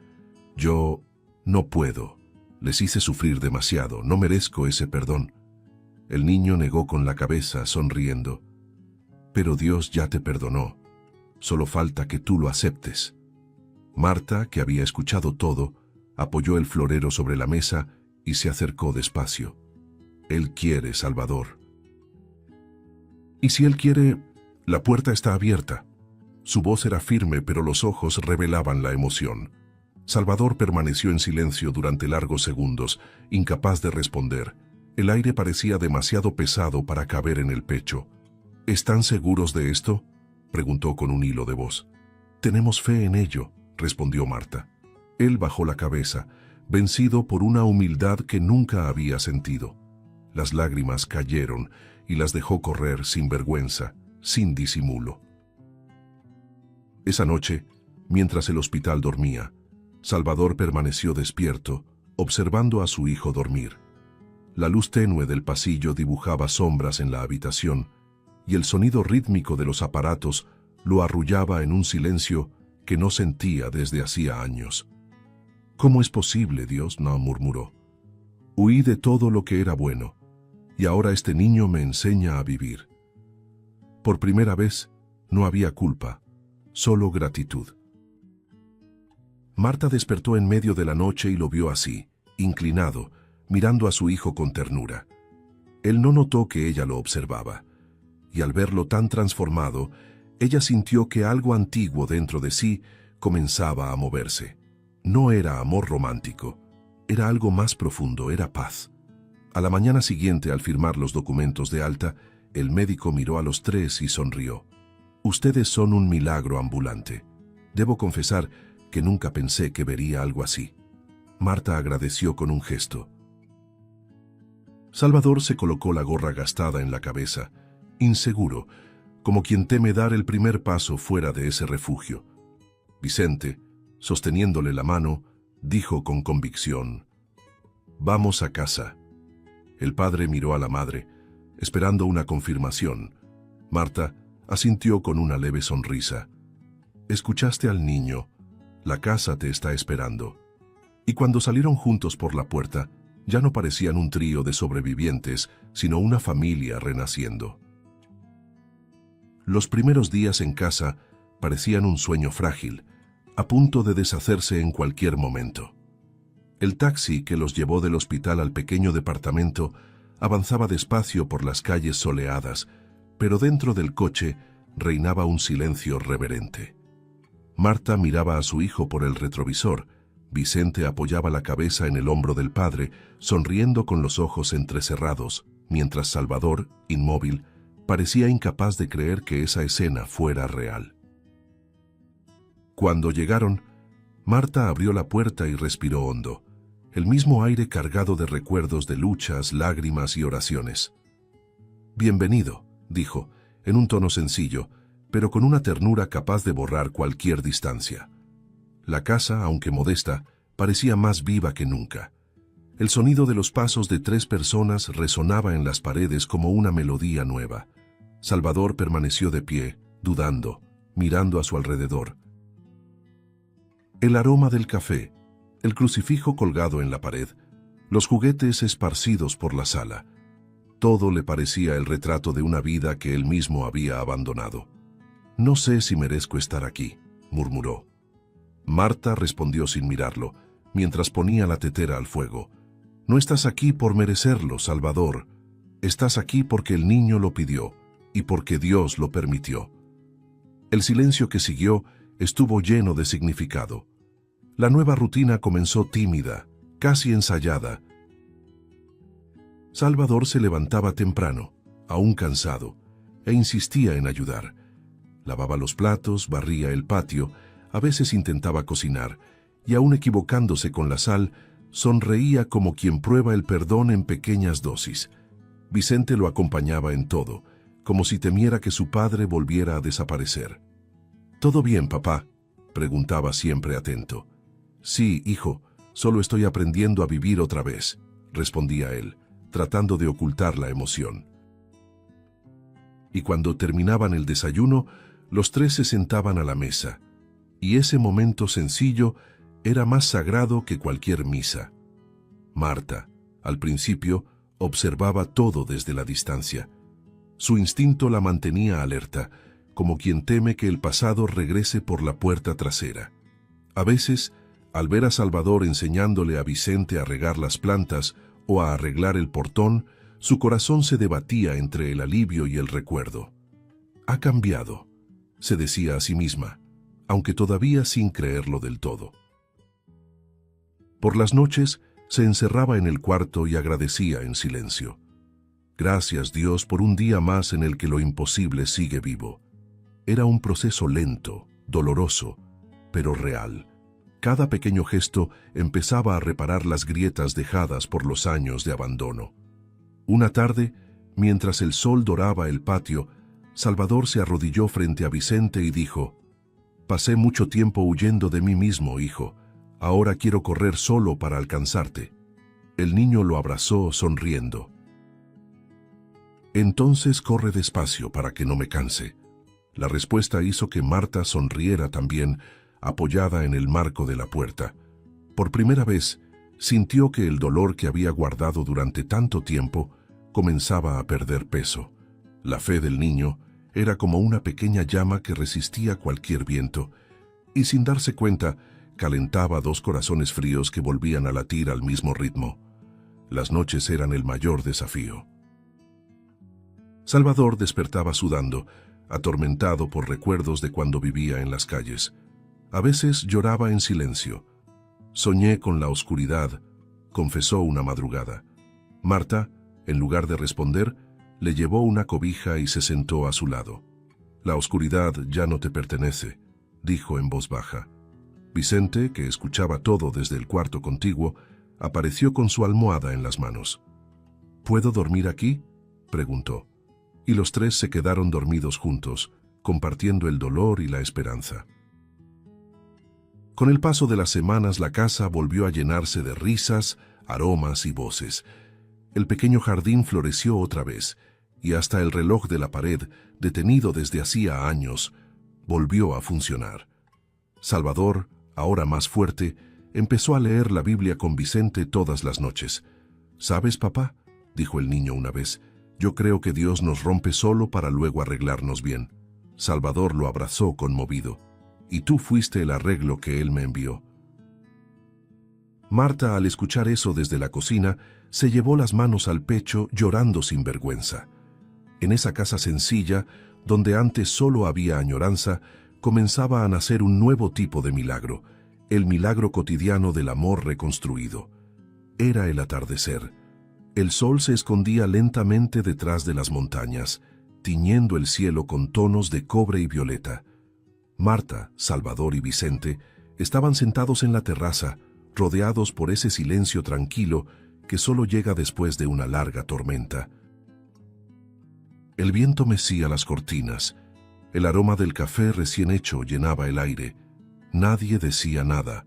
«Yo no puedo», Les hice sufrir demasiado, no merezco ese perdón. El niño negó con la cabeza, sonriendo. Pero Dios ya te perdonó. Solo falta que tú lo aceptes. Marta, que había escuchado todo, apoyó el florero sobre la mesa y se acercó despacio. Él quiere, Salvador. Y si él quiere, la puerta está abierta. Su voz era firme, pero los ojos revelaban la emoción. Salvador permaneció en silencio durante largos segundos, incapaz de responder. El aire parecía demasiado pesado para caber en el pecho. ¿Están seguros de esto?, preguntó con un hilo de voz. Tenemos fe en ello, respondió Marta. Él bajó la cabeza, vencido por una humildad que nunca había sentido. Las lágrimas cayeron y las dejó correr sin vergüenza, sin disimulo. Esa noche, mientras el hospital dormía, Salvador permaneció despierto, observando a su hijo dormir. La luz tenue del pasillo dibujaba sombras en la habitación, y el sonido rítmico de los aparatos lo arrullaba en un silencio que no sentía desde hacía años. «¿Cómo es posible, Dios?», no murmuró. «Huí de todo lo que era bueno, y ahora este niño me enseña a vivir». Por primera vez, no había culpa, solo gratitud. Marta despertó en medio de la noche y lo vio así, inclinado, mirando a su hijo con ternura. Él no notó que ella lo observaba, y al verlo tan transformado, ella sintió que algo antiguo dentro de sí comenzaba a moverse. No era amor romántico, era algo más profundo, era paz. A la mañana siguiente, al firmar los documentos de alta, el médico miró a los tres y sonrió. «Ustedes son un milagro ambulante. Debo confesar que nunca pensé que vería algo así». Marta agradeció con un gesto. Salvador se colocó la gorra gastada en la cabeza, inseguro, como quien teme dar el primer paso fuera de ese refugio. Vicente, sosteniéndole la mano, dijo con convicción: «Vamos a casa». El padre miró a la madre, esperando una confirmación. Marta asintió con una leve sonrisa. «Escuchaste al niño. La casa te está esperando». Y cuando salieron juntos por la puerta, ya no parecían un trío de sobrevivientes, sino una familia renaciendo. Los primeros días en casa parecían un sueño frágil, a punto de deshacerse en cualquier momento. El taxi que los llevó del hospital al pequeño departamento avanzaba despacio por las calles soleadas, pero dentro del coche reinaba un silencio reverente. Marta miraba a su hijo por el retrovisor. Vicente apoyaba la cabeza en el hombro del padre, sonriendo con los ojos entrecerrados, mientras Salvador, inmóvil, parecía incapaz de creer que esa escena fuera real. Cuando llegaron, Marta abrió la puerta y respiró hondo, el mismo aire cargado de recuerdos de luchas, lágrimas y oraciones. «Bienvenido», dijo, en un tono sencillo, pero con una ternura capaz de borrar cualquier distancia. La casa, aunque modesta, parecía más viva que nunca. El sonido de los pasos de 3 personas resonaba en las paredes como una melodía nueva. Salvador permaneció de pie, dudando, mirando a su alrededor. El aroma del café, el crucifijo colgado en la pared, los juguetes esparcidos por la sala. Todo le parecía el retrato de una vida que él mismo había abandonado. «No sé si merezco estar aquí», murmuró. Marta respondió sin mirarlo, mientras ponía la tetera al fuego. «No estás aquí por merecerlo, Salvador. Estás aquí porque el niño lo pidió y porque Dios lo permitió». El silencio que siguió estuvo lleno de significado. La nueva rutina comenzó tímida, casi ensayada. Salvador se levantaba temprano, aún cansado, e insistía en ayudar. Lavaba los platos, barría el patio, a veces intentaba cocinar, y aún equivocándose con la sal, sonreía como quien prueba el perdón en pequeñas dosis. Vicente lo acompañaba en todo, como si temiera que su padre volviera a desaparecer. «¿Todo bien, papá?», preguntaba siempre atento. «Sí, hijo, solo estoy aprendiendo a vivir otra vez», respondía él, tratando de ocultar la emoción. Y cuando terminaban el desayuno, los 3 se sentaban a la mesa, y ese momento sencillo era más sagrado que cualquier misa. Marta, al principio, observaba todo desde la distancia. Su instinto la mantenía alerta, como quien teme que el pasado regrese por la puerta trasera. A veces, al ver a Salvador enseñándole a Vicente a regar las plantas o a arreglar el portón, su corazón se debatía entre el alivio y el recuerdo. «Ha cambiado», se decía a sí misma, aunque todavía sin creerlo del todo. Por las noches, se encerraba en el cuarto y agradecía en silencio. Gracias, Dios, por un día más en el que lo imposible sigue vivo. Era un proceso lento, doloroso, pero real. Cada pequeño gesto empezaba a reparar las grietas dejadas por los años de abandono. Una tarde, mientras el sol doraba el patio, Salvador se arrodilló frente a Vicente y dijo: «Pasé mucho tiempo huyendo de mí mismo, hijo. Ahora quiero correr solo para alcanzarte». El niño lo abrazó sonriendo. «Entonces corre despacio para que no me canse». La respuesta hizo que Marta sonriera también, apoyada en el marco de la puerta. Por primera vez, sintió que el dolor que había guardado durante tanto tiempo comenzaba a perder peso. La fe del niño era como una pequeña llama que resistía cualquier viento, y sin darse cuenta, calentaba dos corazones fríos que volvían a latir al mismo ritmo. Las noches eran el mayor desafío. Salvador despertaba sudando, atormentado por recuerdos de cuando vivía en las calles. A veces lloraba en silencio. «Soñé con la oscuridad», confesó una madrugada. Marta, en lugar de responder, le llevó una cobija y se sentó a su lado. «La oscuridad ya no te pertenece», dijo en voz baja. Vicente, que escuchaba todo desde el cuarto contiguo, apareció con su almohada en las manos. «¿Puedo dormir aquí?», preguntó. Y los tres se quedaron dormidos juntos, compartiendo el dolor y la esperanza. Con el paso de las semanas, la casa volvió a llenarse de risas, aromas y voces. El pequeño jardín floreció otra vez, y hasta el reloj de la pared, detenido desde hacía años, volvió a funcionar. Salvador, ahora más fuerte, empezó a leer la Biblia con Vicente todas las noches. «¿Sabes, papá?», dijo el niño una vez, «yo creo que Dios nos rompe solo para luego arreglarnos bien». Salvador lo abrazó conmovido. «Y tú fuiste el arreglo que Él me envió». Marta, al escuchar eso desde la cocina, se llevó las manos al pecho, llorando sin vergüenza. En esa casa sencilla, donde antes solo había añoranza, comenzaba a nacer un nuevo tipo de milagro, el milagro cotidiano del amor reconstruido. Era el atardecer. El sol se escondía lentamente detrás de las montañas, tiñendo el cielo con tonos de cobre y violeta. Marta, Salvador y Vicente estaban sentados en la terraza, rodeados por ese silencio tranquilo que solo llega después de una larga tormenta. El viento mecía las cortinas, el aroma del café recién hecho llenaba el aire. Nadie decía nada,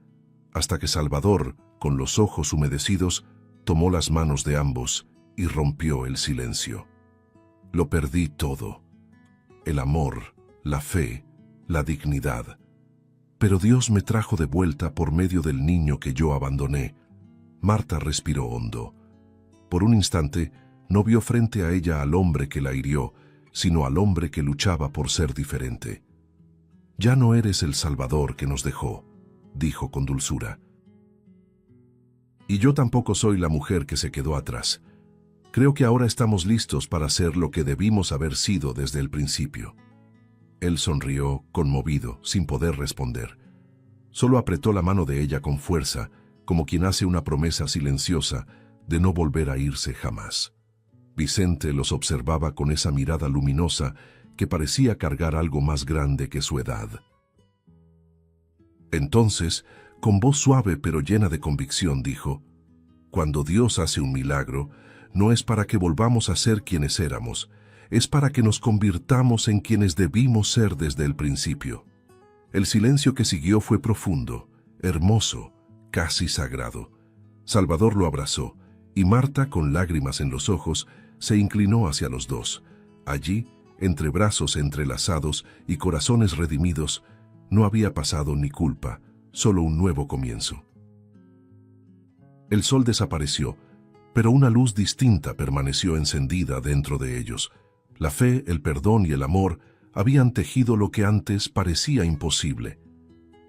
hasta que Salvador, con los ojos humedecidos, tomó las manos de ambos y rompió el silencio. «Lo perdí todo. El amor, la fe, la dignidad. Pero Dios me trajo de vuelta por medio del niño que yo abandoné». Marta respiró hondo. Por un instante, no vio frente a ella al hombre que la hirió, sino al hombre que luchaba por ser diferente. «Ya no eres el Salvador que nos dejó», dijo con dulzura. «Y yo tampoco soy la mujer que se quedó atrás. Creo que ahora estamos listos para ser lo que debimos haber sido desde el principio». Él sonrió, conmovido, sin poder responder. Solo apretó la mano de ella con fuerza, como quien hace una promesa silenciosa de no volver a irse jamás. Vicente los observaba con esa mirada luminosa que parecía cargar algo más grande que su edad. Entonces, con voz suave pero llena de convicción, dijo: «Cuando Dios hace un milagro, no es para que volvamos a ser quienes éramos, es para que nos convirtamos en quienes debimos ser desde el principio». El silencio que siguió fue profundo, hermoso, casi sagrado. Salvador lo abrazó, y Marta, con lágrimas en los ojos, se inclinó hacia los dos. Allí, entre brazos entrelazados y corazones redimidos, no había pasado ni culpa, solo un nuevo comienzo. El sol desapareció, pero una luz distinta permaneció encendida dentro de ellos. La fe, el perdón y el amor habían tejido lo que antes parecía imposible.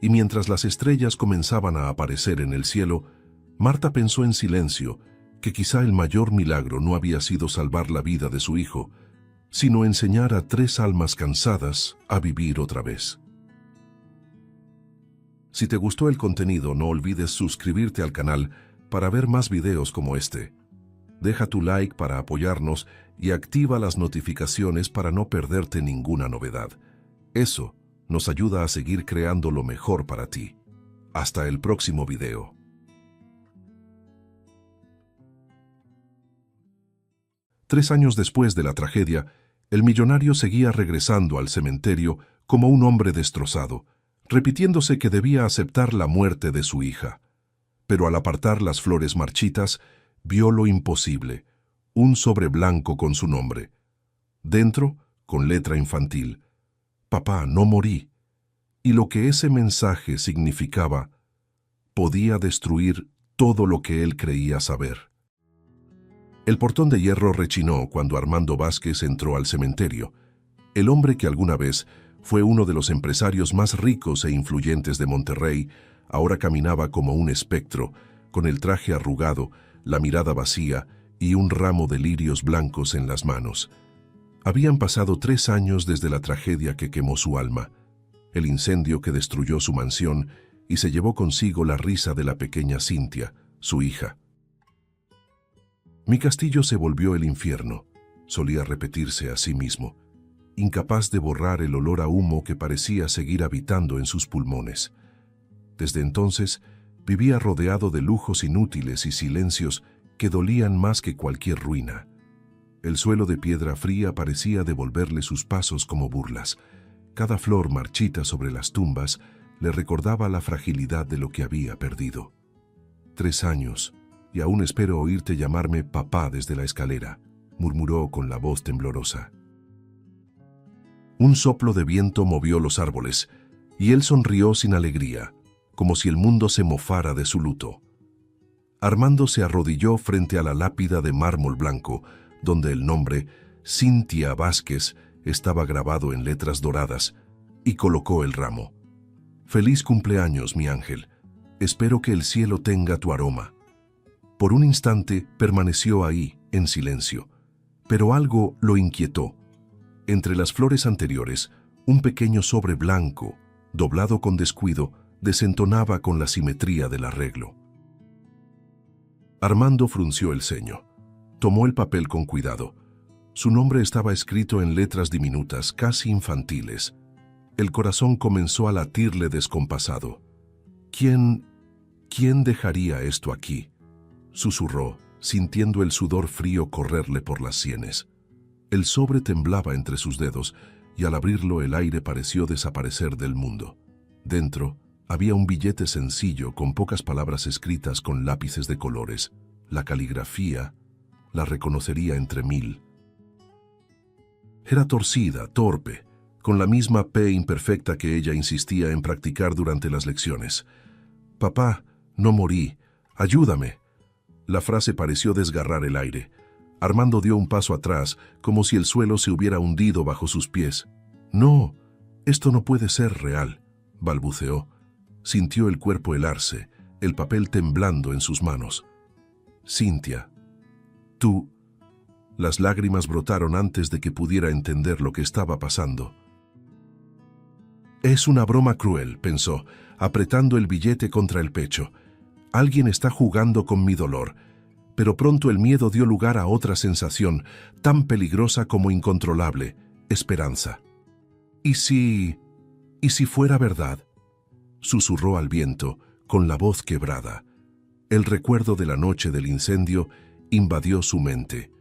Y mientras las estrellas comenzaban a aparecer en el cielo, Marta pensó en silencio que quizá el mayor milagro no había sido salvar la vida de su hijo, sino enseñar a 3 almas cansadas a vivir otra vez. Si te gustó el contenido, no olvides suscribirte al canal para ver más videos como este. Deja tu like para apoyarnos y activa las notificaciones para no perderte ninguna novedad. Eso nos ayuda a seguir creando lo mejor para ti. Hasta el próximo video. Tres años después de la tragedia, el millonario seguía regresando al cementerio como un hombre destrozado, repitiéndose que debía aceptar la muerte de su hija. Pero al apartar las flores marchitas, vio lo imposible, un sobre blanco con su nombre. Dentro, con letra infantil, «Papá, no morí». Y lo que ese mensaje significaba, podía destruir todo lo que él creía saber. El portón de hierro rechinó cuando Armando Vázquez entró al cementerio. El hombre que alguna vez fue uno de los empresarios más ricos e influyentes de Monterrey, ahora caminaba como un espectro, con el traje arrugado, la mirada vacía y un ramo de lirios blancos en las manos. Habían pasado 3 años desde la tragedia que quemó su alma, el incendio que destruyó su mansión y se llevó consigo la risa de la pequeña Cintia, su hija. «Mi castillo se volvió el infierno», solía repetirse a sí mismo, incapaz de borrar el olor a humo que parecía seguir habitando en sus pulmones. Desde entonces, vivía rodeado de lujos inútiles y silencios que dolían más que cualquier ruina. El suelo de piedra fría parecía devolverle sus pasos como burlas. Cada flor marchita sobre las tumbas le recordaba la fragilidad de lo que había perdido. 3 años, y aún espero oírte llamarme papá desde la escalera, murmuró con la voz temblorosa. Un soplo de viento movió los árboles, y él sonrió sin alegría, como si el mundo se mofara de su luto. Armando se arrodilló frente a la lápida de mármol blanco, donde el nombre Cintia Vázquez estaba grabado en letras doradas, y colocó el ramo. «Feliz cumpleaños, mi ángel. Espero que el cielo tenga tu aroma». Por un instante permaneció ahí, en silencio, pero algo lo inquietó. Entre las flores anteriores, un pequeño sobre blanco, doblado con descuido, desentonaba con la simetría del arreglo. Armando frunció el ceño. Tomó el papel con cuidado. Su nombre estaba escrito en letras diminutas, casi infantiles. El corazón comenzó a latirle descompasado. ¿Quién dejaría esto aquí?», susurró, sintiendo el sudor frío correrle por las sienes. El sobre temblaba entre sus dedos y al abrirlo el aire pareció desaparecer del mundo. Dentro había un billete sencillo con pocas palabras escritas con lápices de colores. La caligrafía la reconocería entre 1000. Era torcida, torpe, con la misma P imperfecta que ella insistía en practicar durante las lecciones. «Papá, no morí. Ayúdame». La frase pareció desgarrar el aire. Armando dio un paso atrás, como si el suelo se hubiera hundido bajo sus pies. «No, esto no puede ser real», balbuceó. Sintió el cuerpo helarse, el papel temblando en sus manos. «Cintia, tú...». Las lágrimas brotaron antes de que pudiera entender lo que estaba pasando. «Es una broma cruel», pensó, apretando el billete contra el pecho. «Alguien está jugando con mi dolor». Pero pronto el miedo dio lugar a otra sensación, tan peligrosa como incontrolable: esperanza. ¿Y si fuera verdad?», susurró al viento, con la voz quebrada. El recuerdo de la noche del incendio invadió su mente.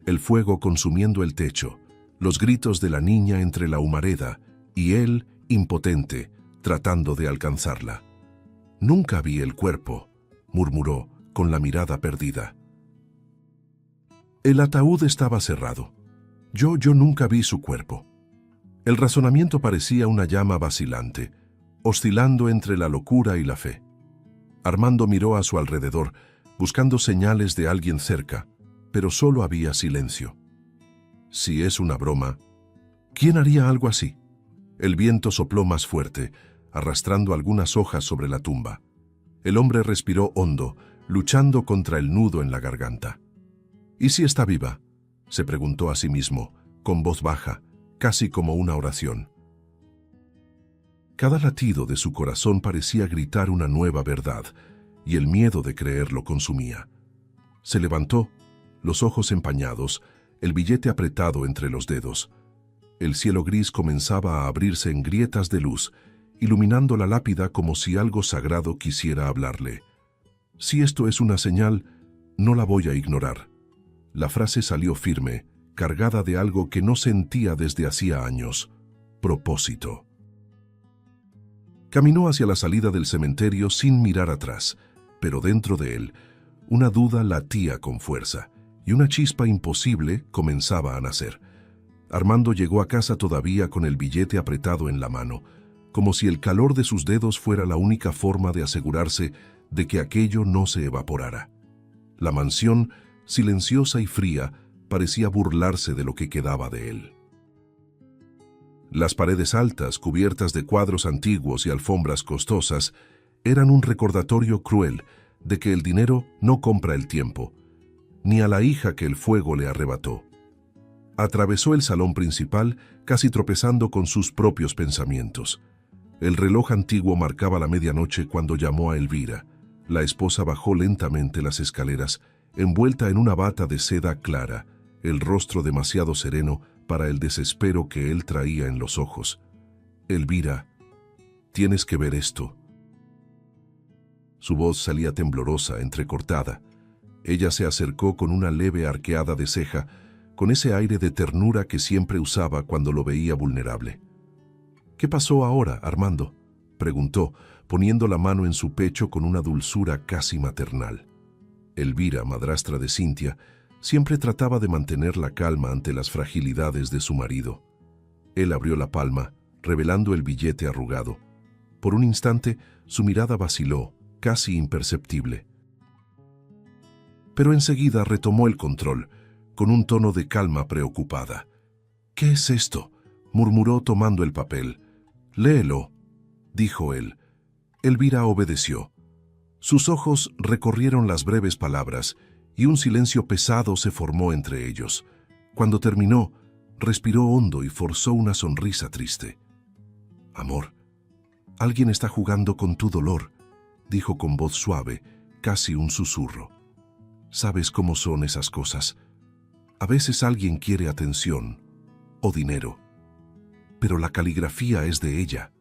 El fuego consumiendo el techo, los gritos de la niña entre la humareda, y él, impotente, tratando de alcanzarla. «Nunca vi el cuerpo», murmuró, con la mirada perdida. El ataúd estaba cerrado. Yo nunca vi su cuerpo. El razonamiento parecía una llama vacilante, oscilando entre la locura y la fe. Armando miró a su alrededor, buscando señales de alguien cerca, pero solo había silencio. Si es una broma, ¿quién haría algo así? El viento sopló más fuerte, arrastrando algunas hojas sobre la tumba. El hombre respiró hondo, luchando contra el nudo en la garganta. ¿Y si está viva?, se preguntó a sí mismo, con voz baja, casi como una oración. Cada latido de su corazón parecía gritar una nueva verdad, y el miedo de creer lo consumía. Se levantó, los ojos empañados, el billete apretado entre los dedos. El cielo gris comenzaba a abrirse en grietas de luz, iluminando la lápida como si algo sagrado quisiera hablarle. Si esto es una señal, no la voy a ignorar. La frase salió firme, cargada de algo que no sentía desde hacía años: propósito. Caminó hacia la salida del cementerio sin mirar atrás, pero dentro de él, una duda latía con fuerza, y una chispa imposible comenzaba a nacer. Armando llegó a casa todavía con el billete apretado en la mano, como si el calor de sus dedos fuera la única forma de asegurarse de que aquello no se evaporara. La mansión, silenciosa y fría, parecía burlarse de lo que quedaba de él. Las paredes altas, cubiertas de cuadros antiguos y alfombras costosas, eran un recordatorio cruel de que el dinero no compra el tiempo, ni a la hija que el fuego le arrebató. Atravesó el salón principal, casi tropezando con sus propios pensamientos. El reloj antiguo marcaba la medianoche cuando llamó a Elvira. La esposa bajó lentamente las escaleras, envuelta en una bata de seda clara, el rostro demasiado sereno para el desespero que él traía en los ojos. «Elvira, tienes que ver esto». Su voz salía temblorosa, entrecortada. Ella se acercó con una leve arqueada de ceja, con ese aire de ternura que siempre usaba cuando lo veía vulnerable. «¿Qué pasó ahora, Armando?», preguntó, poniendo la mano en su pecho con una dulzura casi maternal. Elvira, madrastra de Cintia, siempre trataba de mantener la calma ante las fragilidades de su marido. Él abrió la palma, revelando el billete arrugado. Por un instante, su mirada vaciló, casi imperceptible. Pero enseguida retomó el control, con un tono de calma preocupada. «¿Qué es esto?», murmuró tomando el papel. «Léelo», dijo él. Elvira obedeció. Sus ojos recorrieron las breves palabras, y un silencio pesado se formó entre ellos. Cuando terminó, respiró hondo y forzó una sonrisa triste. «Amor, alguien está jugando con tu dolor», dijo con voz suave, casi un susurro. «Sabes cómo son esas cosas. A veces alguien quiere atención o dinero, pero la caligrafía es de ella»,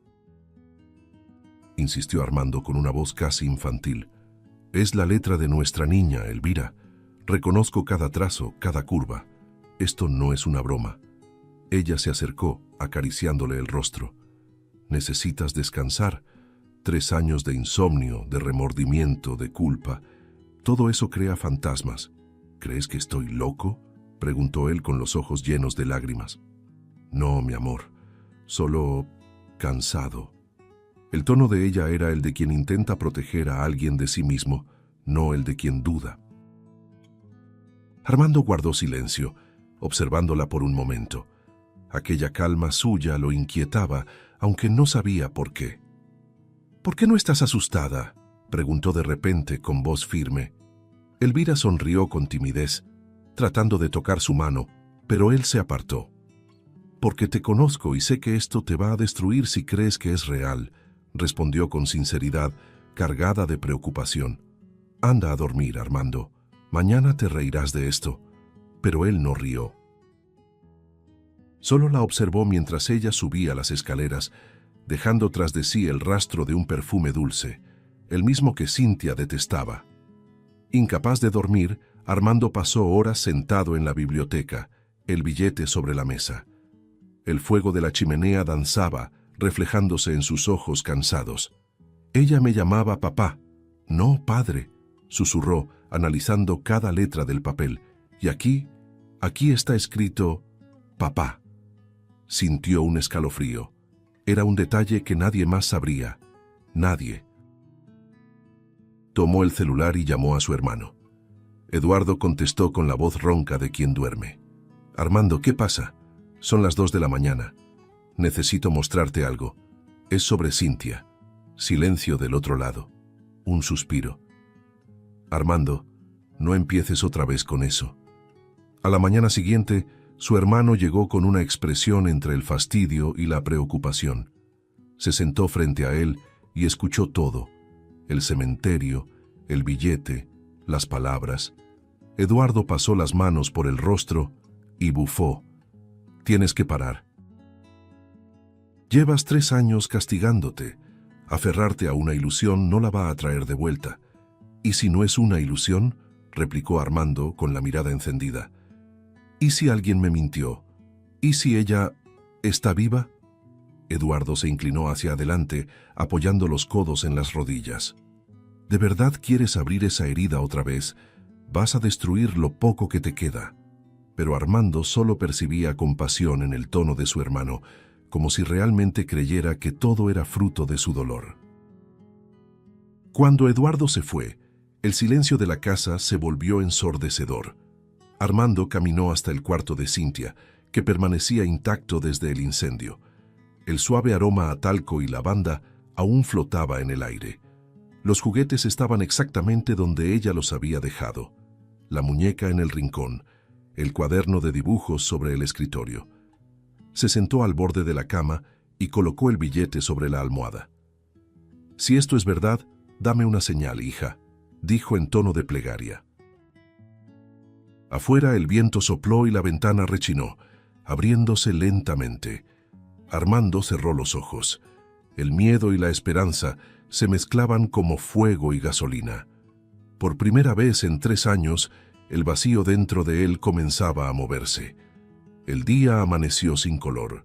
insistió Armando con una voz casi infantil. «Es la letra de nuestra niña, Elvira. Reconozco cada trazo, cada curva. Esto no es una broma». Ella se acercó, acariciándole el rostro. «Necesitas descansar. 3 años de insomnio, de remordimiento, de culpa. Todo eso crea fantasmas. ¿Crees que estoy loco?», preguntó él con los ojos llenos de lágrimas. «No, mi amor, solo cansado». El tono de ella era el de quien intenta proteger a alguien de sí mismo, no el de quien duda. Armando guardó silencio, observándola por un momento. Aquella calma suya lo inquietaba, aunque no sabía por qué. «¿Por qué no estás asustada?», preguntó de repente con voz firme. Elvira sonrió con timidez, tratando de tocar su mano, pero él se apartó. «Porque te conozco y sé que esto te va a destruir si crees que es real», respondió con sinceridad, cargada de preocupación. «Anda a dormir, Armando. Mañana te reirás de esto». Pero él no rió. Solo la observó mientras ella subía las escaleras, dejando tras de sí el rastro de un perfume dulce, el mismo que Cintia detestaba. Incapaz de dormir, Armando pasó horas sentado en la biblioteca, el billete sobre la mesa. El fuego de la chimenea danzaba, reflejándose en sus ojos cansados. «Ella me llamaba papá, no padre», susurró, analizando cada letra del papel. «Y aquí está escrito papá». Sintió un escalofrío. Era un detalle que nadie más sabría. Nadie. Tomó el celular y llamó a su hermano. Eduardo contestó con la voz ronca de quien duerme. «Armando, ¿qué pasa? Son las 2 de la mañana. Necesito mostrarte algo. Es sobre Cintia». Silencio del otro lado. Un suspiro. «Armando, no empieces otra vez con eso». A la mañana siguiente, su hermano llegó con una expresión entre el fastidio y la preocupación. Se sentó frente a él y escuchó todo: el cementerio, el billete, las palabras. Eduardo pasó las manos por el rostro y bufó. «Tienes que parar. Llevas 3 años castigándote. Aferrarte a una ilusión no la va a traer de vuelta». «¿Y si no es una ilusión?», replicó Armando con la mirada encendida. «¿Y si alguien me mintió? ¿Y si ella está viva?». Eduardo se inclinó hacia adelante, apoyando los codos en las rodillas. «¿De verdad quieres abrir esa herida otra vez? Vas a destruir lo poco que te queda». Pero Armando solo percibía compasión en el tono de su hermano, como si realmente creyera que todo era fruto de su dolor. Cuando Eduardo se fue, el silencio de la casa se volvió ensordecedor. Armando caminó hasta el cuarto de Cintia, que permanecía intacto desde el incendio. El suave aroma a talco y lavanda aún flotaba en el aire. Los juguetes estaban exactamente donde ella los había dejado. La muñeca en el rincón, el cuaderno de dibujos sobre el escritorio. Se sentó al borde de la cama y colocó el billete sobre la almohada. «Si esto es verdad, dame una señal, hija», dijo en tono de plegaria. Afuera el viento sopló y la ventana rechinó, abriéndose lentamente. Armando cerró los ojos. El miedo y la esperanza se mezclaban como fuego y gasolina. Por primera vez en 3 años, el vacío dentro de él comenzaba a moverse. El día amaneció sin color.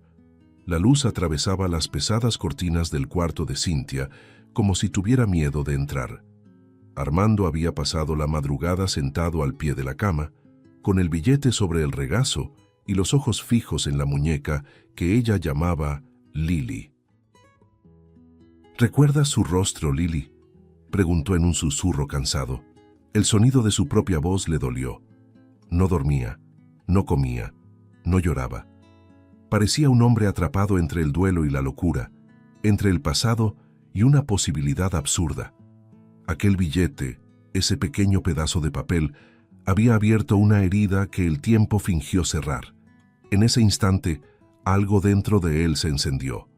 La luz atravesaba las pesadas cortinas del cuarto de Cintia, como si tuviera miedo de entrar. Armando había pasado la madrugada sentado al pie de la cama, con el billete sobre el regazo y los ojos fijos en la muñeca que ella llamaba Lili. «¿Recuerdas su rostro, Lili?», preguntó en un susurro cansado. El sonido de su propia voz le dolió. No dormía, no comía, no lloraba. Parecía un hombre atrapado entre el duelo y la locura, entre el pasado y una posibilidad absurda. Aquel billete, ese pequeño pedazo de papel, había abierto una herida que el tiempo fingió cerrar. En ese instante, algo dentro de él se encendió.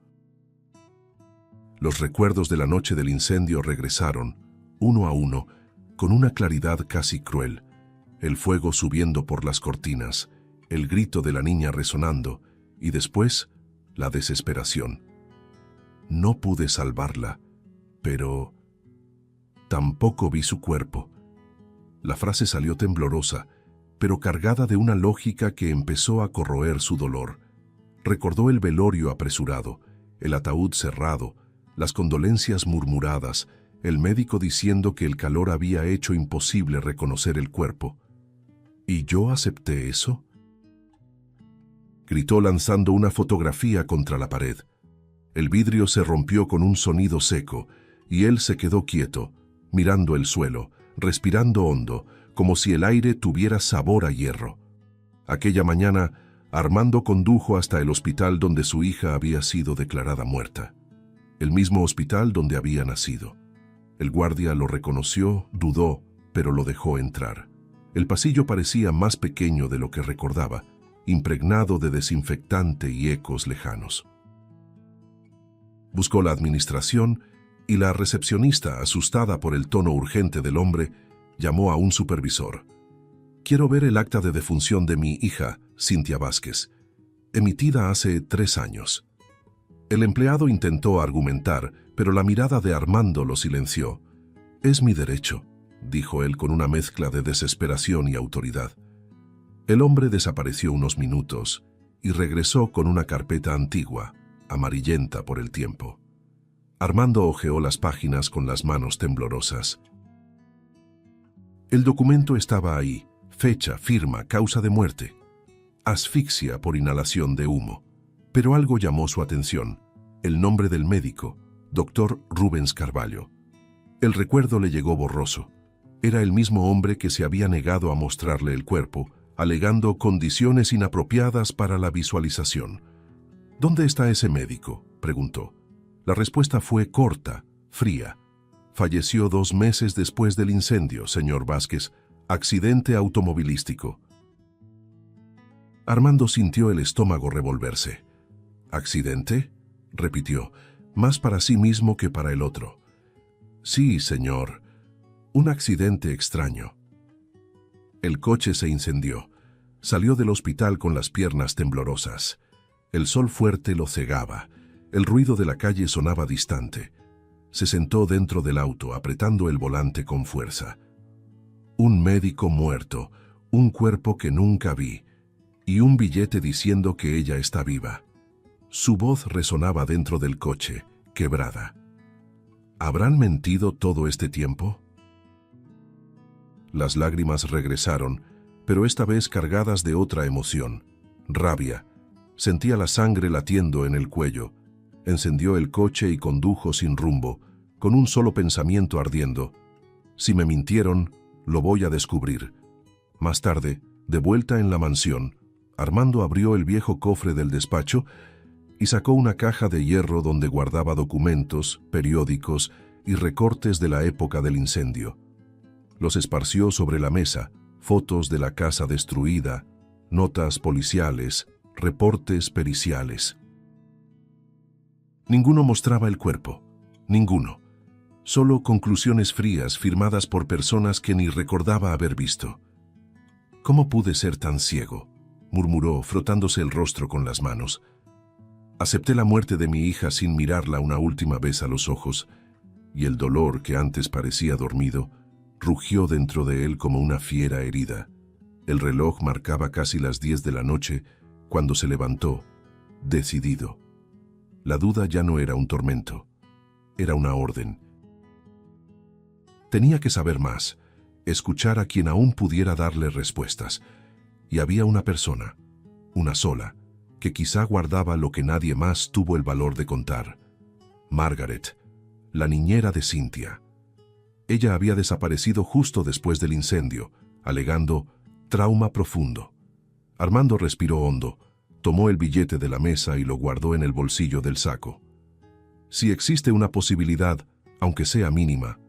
Los recuerdos de la noche del incendio regresaron, uno a uno, con una claridad casi cruel. El fuego subiendo por las cortinas, el grito de la niña resonando, y después, la desesperación. No pude salvarla, pero tampoco vi su cuerpo. La frase salió temblorosa, pero cargada de una lógica que empezó a corroer su dolor. Recordó el velorio apresurado, el ataúd cerrado, las condolencias murmuradas, el médico diciendo que el calor había hecho imposible reconocer el cuerpo. ¿Y yo acepté eso?, gritó lanzando una fotografía contra la pared. El vidrio se rompió con un sonido seco, y él se quedó quieto, mirando el suelo, respirando hondo, como si el aire tuviera sabor a hierro. Aquella mañana, Armando condujo hasta el hospital donde su hija había sido declarada muerta. El mismo hospital donde había nacido. El guardia lo reconoció, dudó, pero lo dejó entrar. El pasillo parecía más pequeño de lo que recordaba, impregnado de desinfectante y ecos lejanos. Buscó la administración y la recepcionista, asustada por el tono urgente del hombre, llamó a un supervisor. «Quiero ver el acta de defunción de mi hija, Cintia Vázquez, emitida hace 3 años». El empleado intentó argumentar, pero la mirada de Armando lo silenció. «Es mi derecho», dijo él con una mezcla de desesperación y autoridad. El hombre desapareció unos minutos y regresó con una carpeta antigua, amarillenta por el tiempo. Armando hojeó las páginas con las manos temblorosas. El documento estaba ahí, fecha, firma, causa de muerte. Asfixia por inhalación de humo. Pero algo llamó su atención, el nombre del médico, Dr. Rubens Carvalho. El recuerdo le llegó borroso. Era el mismo hombre que se había negado a mostrarle el cuerpo, alegando condiciones inapropiadas para la visualización. «¿Dónde está ese médico?», preguntó. La respuesta fue corta, fría. «Falleció 2 meses después del incendio, señor Vázquez. Accidente automovilístico». Armando sintió el estómago revolverse. «¿Accidente?», repitió, más para sí mismo que para el otro. «Sí, señor. Un accidente extraño». El coche se incendió. Salió del hospital con las piernas temblorosas. El sol fuerte lo cegaba. El ruido de la calle sonaba distante. Se sentó dentro del auto, apretando el volante con fuerza. Un médico muerto, un cuerpo que nunca vi, y un billete diciendo que ella está viva. Su voz resonaba dentro del coche, quebrada. ¿Habrán mentido todo este tiempo? Las lágrimas regresaron, pero esta vez cargadas de otra emoción, rabia. Sentía la sangre latiendo en el cuello. Encendió el coche y condujo sin rumbo, con un solo pensamiento ardiendo. Si me mintieron, lo voy a descubrir. Más tarde, de vuelta en la mansión, Armando abrió el viejo cofre del despacho y sacó una caja de hierro donde guardaba documentos, periódicos y recortes de la época del incendio. Los esparció sobre la mesa, fotos de la casa destruida, notas policiales, reportes periciales. Ninguno mostraba el cuerpo, ninguno. Solo conclusiones frías firmadas por personas que ni recordaba haber visto. «¿Cómo pude ser tan ciego?», murmuró, frotándose el rostro con las manos. «Acepté la muerte de mi hija sin mirarla una última vez a los ojos, y el dolor que antes parecía dormido rugió dentro de él como una fiera herida. El reloj marcaba casi las 10 de la noche cuando se levantó, decidido. La duda ya no era un tormento, era una orden. Tenía que saber más, escuchar a quien aún pudiera darle respuestas. Y había una persona, una sola, que quizá guardaba lo que nadie más tuvo el valor de contar. Margaret, la niñera de Cynthia. Ella había desaparecido justo después del incendio, alegando trauma profundo. Armando respiró hondo, tomó el billete de la mesa y lo guardó en el bolsillo del saco. Si existe una posibilidad, aunque sea mínima,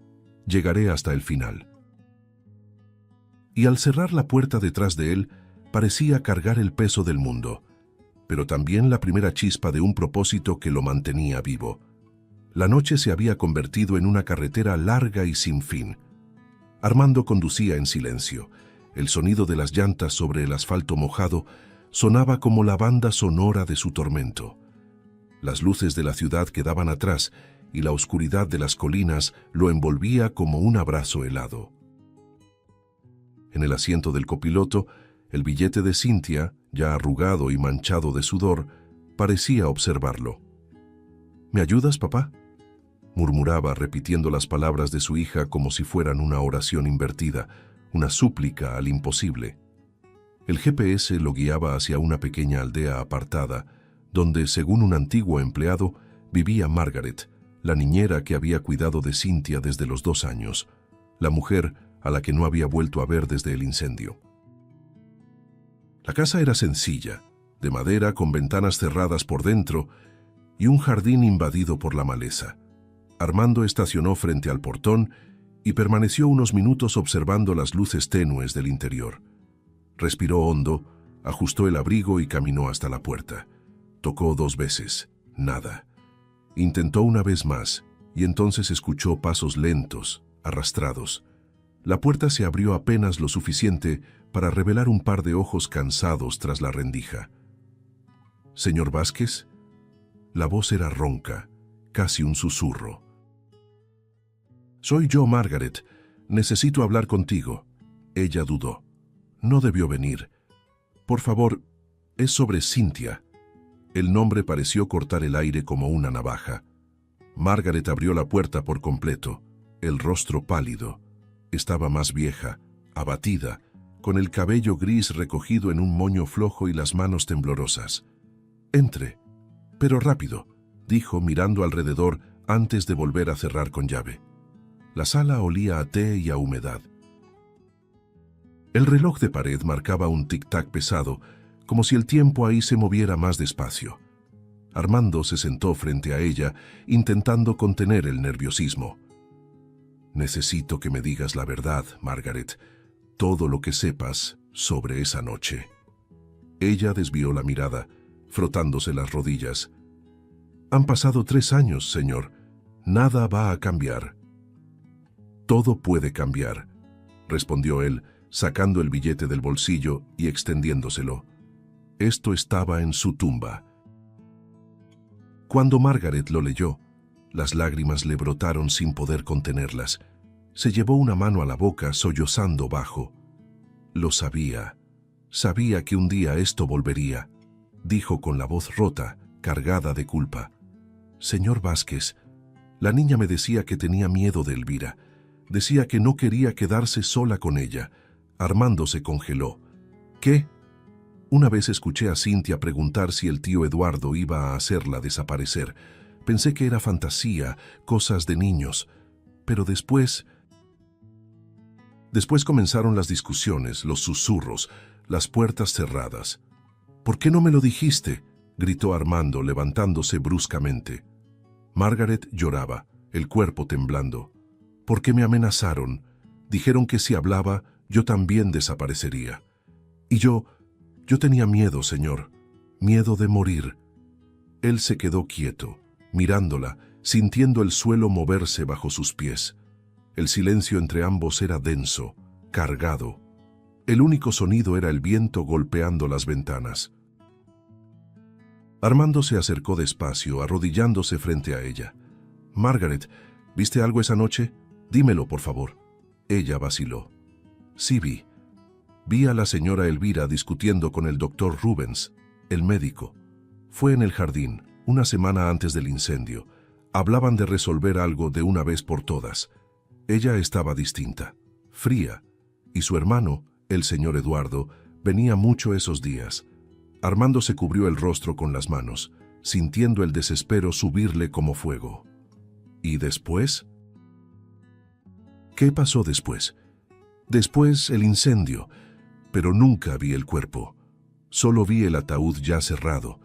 llegaré hasta el final. Y al cerrar la puerta detrás de él, parecía cargar el peso del mundo, pero también la primera chispa de un propósito que lo mantenía vivo. La noche se había convertido en una carretera larga y sin fin. Armando conducía en silencio. El sonido de las llantas sobre el asfalto mojado sonaba como la banda sonora de su tormento. Las luces de la ciudad quedaban atrás y la oscuridad de las colinas lo envolvía como un abrazo helado. En el asiento del copiloto, el billete de Cynthia, ya arrugado y manchado de sudor, parecía observarlo. «¿Me ayudas, papá?», murmuraba, repitiendo las palabras de su hija como si fueran una oración invertida, una súplica al imposible. El GPS lo guiaba hacia una pequeña aldea apartada, donde, según un antiguo empleado, vivía Margaret, la niñera que había cuidado de Cynthia desde los 2 años, la mujer a la que no había vuelto a ver desde el incendio. La casa era sencilla, de madera con ventanas cerradas por dentro y un jardín invadido por la maleza. Armando estacionó frente al portón y permaneció unos minutos observando las luces tenues del interior. Respiró hondo, ajustó el abrigo y caminó hasta la puerta. Tocó 2 veces, nada. Intentó una vez más y entonces escuchó pasos lentos, arrastrados. La puerta se abrió apenas lo suficiente para revelar un par de ojos cansados tras la rendija. «¿Señor Vázquez?». La voz era ronca, casi un susurro. «Soy yo, Margaret. Necesito hablar contigo». Ella dudó. No debió venir. «Por favor, es sobre Cynthia». El nombre pareció cortar el aire como una navaja. Margaret abrió la puerta por completo, el rostro pálido. Estaba más vieja, abatida, con el cabello gris recogido en un moño flojo y las manos temblorosas. «Entre, pero rápido», dijo mirando alrededor antes de volver a cerrar con llave. La sala olía a té y a humedad. El reloj de pared marcaba un tic-tac pesado, como si el tiempo ahí se moviera más despacio. Armando se sentó frente a ella, intentando contener el nerviosismo. «Necesito que me digas la verdad, Margaret, todo lo que sepas sobre esa noche». Ella desvió la mirada, frotándose las rodillas. «Han pasado 3 años, señor. Nada va a cambiar». «Todo puede cambiar», respondió él, sacando el billete del bolsillo y extendiéndoselo. Esto estaba en su tumba. Cuando Margaret lo leyó, las lágrimas le brotaron sin poder contenerlas. Se llevó una mano a la boca, sollozando bajo. «Lo sabía. Sabía que un día esto volvería», dijo con la voz rota, cargada de culpa. «Señor Vázquez, la niña me decía que tenía miedo de Elvira. Decía que no quería quedarse sola con ella». Armando se congeló. «¿Qué?». Una vez escuché a Cintia preguntar si el tío Eduardo iba a hacerla desaparecer. Pensé que era fantasía, cosas de niños. Pero después comenzaron las discusiones, los susurros, las puertas cerradas. «¿Por qué no me lo dijiste?», gritó Armando, levantándose bruscamente. Margaret lloraba, el cuerpo temblando. «¿Por qué me amenazaron? Dijeron que si hablaba, yo también desaparecería. Y yo tenía miedo, señor, miedo de morir». Él se quedó quieto, mirándola, sintiendo el suelo moverse bajo sus pies. El silencio entre ambos era denso, cargado. El único sonido era el viento golpeando las ventanas. Armando se acercó despacio, arrodillándose frente a ella. «Margaret, ¿viste algo esa noche? Dímelo, por favor». Ella vaciló. «Sí vi. Vi a la señora Elvira discutiendo con el doctor Rubens, el médico. Fue en el jardín, una semana antes del incendio. Hablaban de resolver algo de una vez por todas. Ella estaba distinta, fría, y su hermano, el señor Eduardo, venía mucho esos días». Armando se cubrió el rostro con las manos, sintiendo el desespero subirle como fuego. ¿Y después? ¿Qué pasó después? Después el incendio, pero nunca vi el cuerpo. Solo vi el ataúd ya cerrado,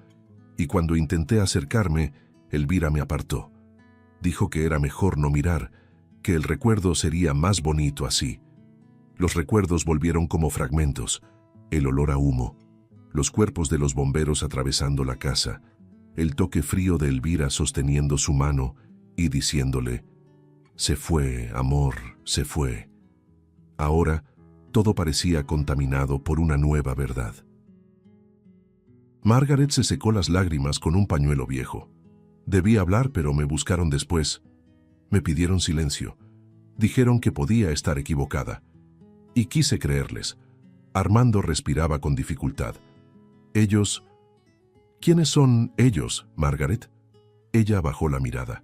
y cuando intenté acercarme, Elvira me apartó. Dijo que era mejor no mirar, que el recuerdo sería más bonito así. Los recuerdos volvieron como fragmentos, el olor a humo, los cuerpos de los bomberos atravesando la casa, el toque frío de Elvira sosteniendo su mano y diciéndole: «Se fue, amor, se fue». Ahora, todo parecía contaminado por una nueva verdad. Margaret se secó las lágrimas con un pañuelo viejo. «Debí hablar, pero me buscaron después. Me pidieron silencio. Dijeron que podía estar equivocada. Y quise creerles». Armando respiraba con dificultad. «Ellos... ¿Quiénes son ellos, Margaret?». Ella bajó la mirada.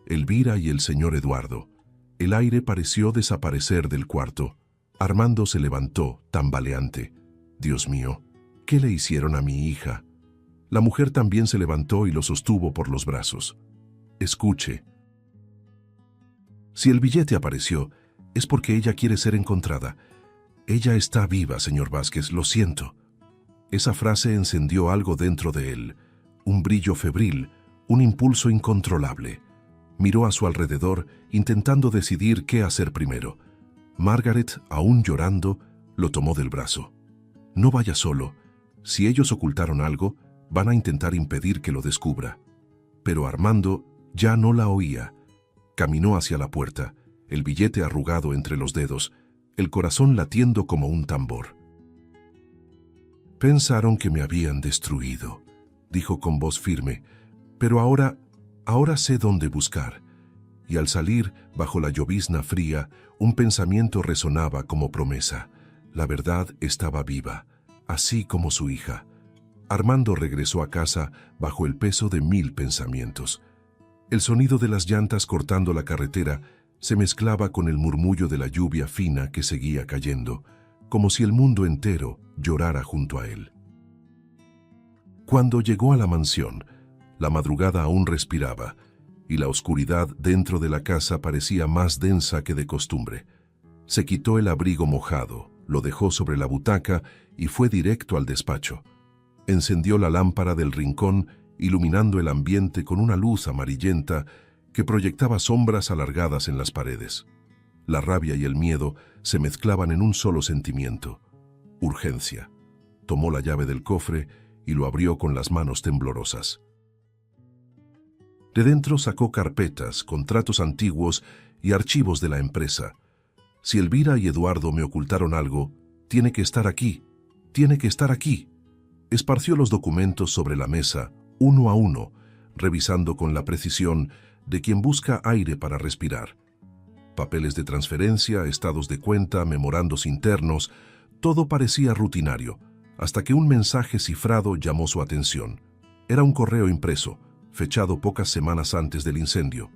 Elvira y el señor Eduardo. El aire pareció desaparecer del cuarto. Armando se levantó, tambaleante. «Dios mío, ¿qué le hicieron a mi hija?». La mujer también se levantó y lo sostuvo por los brazos. «Escuche. Si el billete apareció, es porque ella quiere ser encontrada. Ella está viva, señor Vázquez, lo siento». Esa frase encendió algo dentro de él, un brillo febril, un impulso incontrolable. Miró a su alrededor, intentando decidir qué hacer primero. Margaret, aún llorando, lo tomó del brazo. «No vaya solo. Si ellos ocultaron algo, van a intentar impedir que lo descubra». Pero Armando ya no la oía. Caminó hacia la puerta, el billete arrugado entre los dedos, el corazón latiendo como un tambor. «Pensaron que me habían destruido», dijo con voz firme, «pero ahora sé dónde buscar». Y al salir, bajo la llovizna fría, un pensamiento resonaba como promesa. La verdad estaba viva, así como su hija. Armando regresó a casa bajo el peso de 1000 pensamientos. El sonido de las llantas cortando la carretera se mezclaba con el murmullo de la lluvia fina que seguía cayendo, como si el mundo entero llorara junto a él. Cuando llegó a la mansión, la madrugada aún respiraba, y la oscuridad dentro de la casa parecía más densa que de costumbre. Se quitó el abrigo mojado, lo dejó sobre la butaca y fue directo al despacho. Encendió la lámpara del rincón, iluminando el ambiente con una luz amarillenta que proyectaba sombras alargadas en las paredes. La rabia y el miedo se mezclaban en un solo sentimiento: urgencia. Tomó la llave del cofre y lo abrió con las manos temblorosas. De dentro sacó carpetas, contratos antiguos y archivos de la empresa. Si Elvira y Eduardo me ocultaron algo, tiene que estar aquí, tiene que estar aquí. Esparció los documentos sobre la mesa, uno a uno, revisando con la precisión de quien busca aire para respirar. Papeles de transferencia, estados de cuenta, memorandos internos, todo parecía rutinario, hasta que un mensaje cifrado llamó su atención. Era un correo impreso, fechado pocas semanas antes del incendio.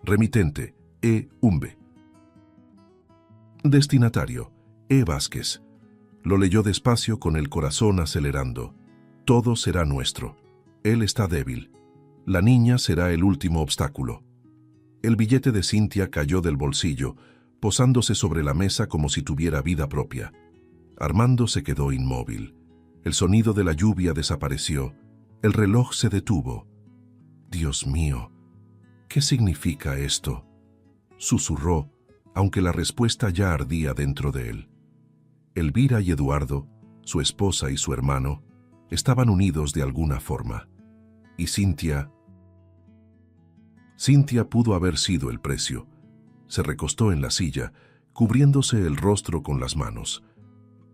Remitente: E. Umbe. Destinatario: E. Vázquez. Lo leyó despacio con el corazón acelerando. Todo será nuestro. Él está débil. La niña será el último obstáculo. El billete de Cintia cayó del bolsillo, posándose sobre la mesa como si tuviera vida propia. Armando se quedó inmóvil. El sonido de la lluvia desapareció. El reloj se detuvo. «Dios mío, ¿qué significa esto?», susurró, aunque la respuesta ya ardía dentro de él. Elvira y Eduardo, su esposa y su hermano, estaban unidos de alguna forma. Y Cintia pudo haber sido el precio. Se recostó en la silla, cubriéndose el rostro con las manos.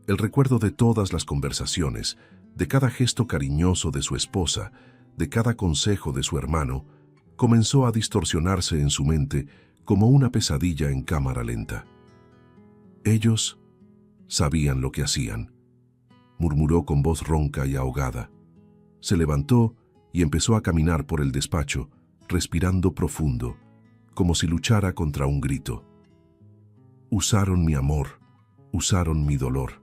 El recuerdo de todas las conversaciones, de cada gesto cariñoso de su esposa, de cada consejo de su hermano, comenzó a distorsionarse en su mente como una pesadilla en cámara lenta. Ellos sabían lo que hacían, murmuró con voz ronca y ahogada. Se levantó y empezó a caminar por el despacho, respirando profundo, como si luchara contra un grito. Usaron mi amor, usaron mi dolor.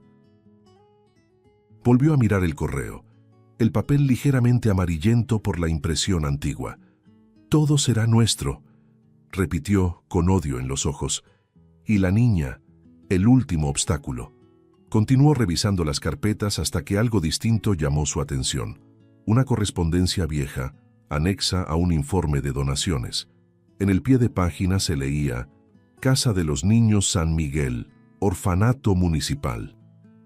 Volvió a mirar el correo, el papel ligeramente amarillento por la impresión antigua. Todo será nuestro, repitió con odio en los ojos. Y la niña, el último obstáculo. Continuó revisando las carpetas hasta que algo distinto llamó su atención. Una correspondencia vieja, anexa a un informe de donaciones. En el pie de página se leía: Casa de los Niños San Miguel, Orfanato Municipal.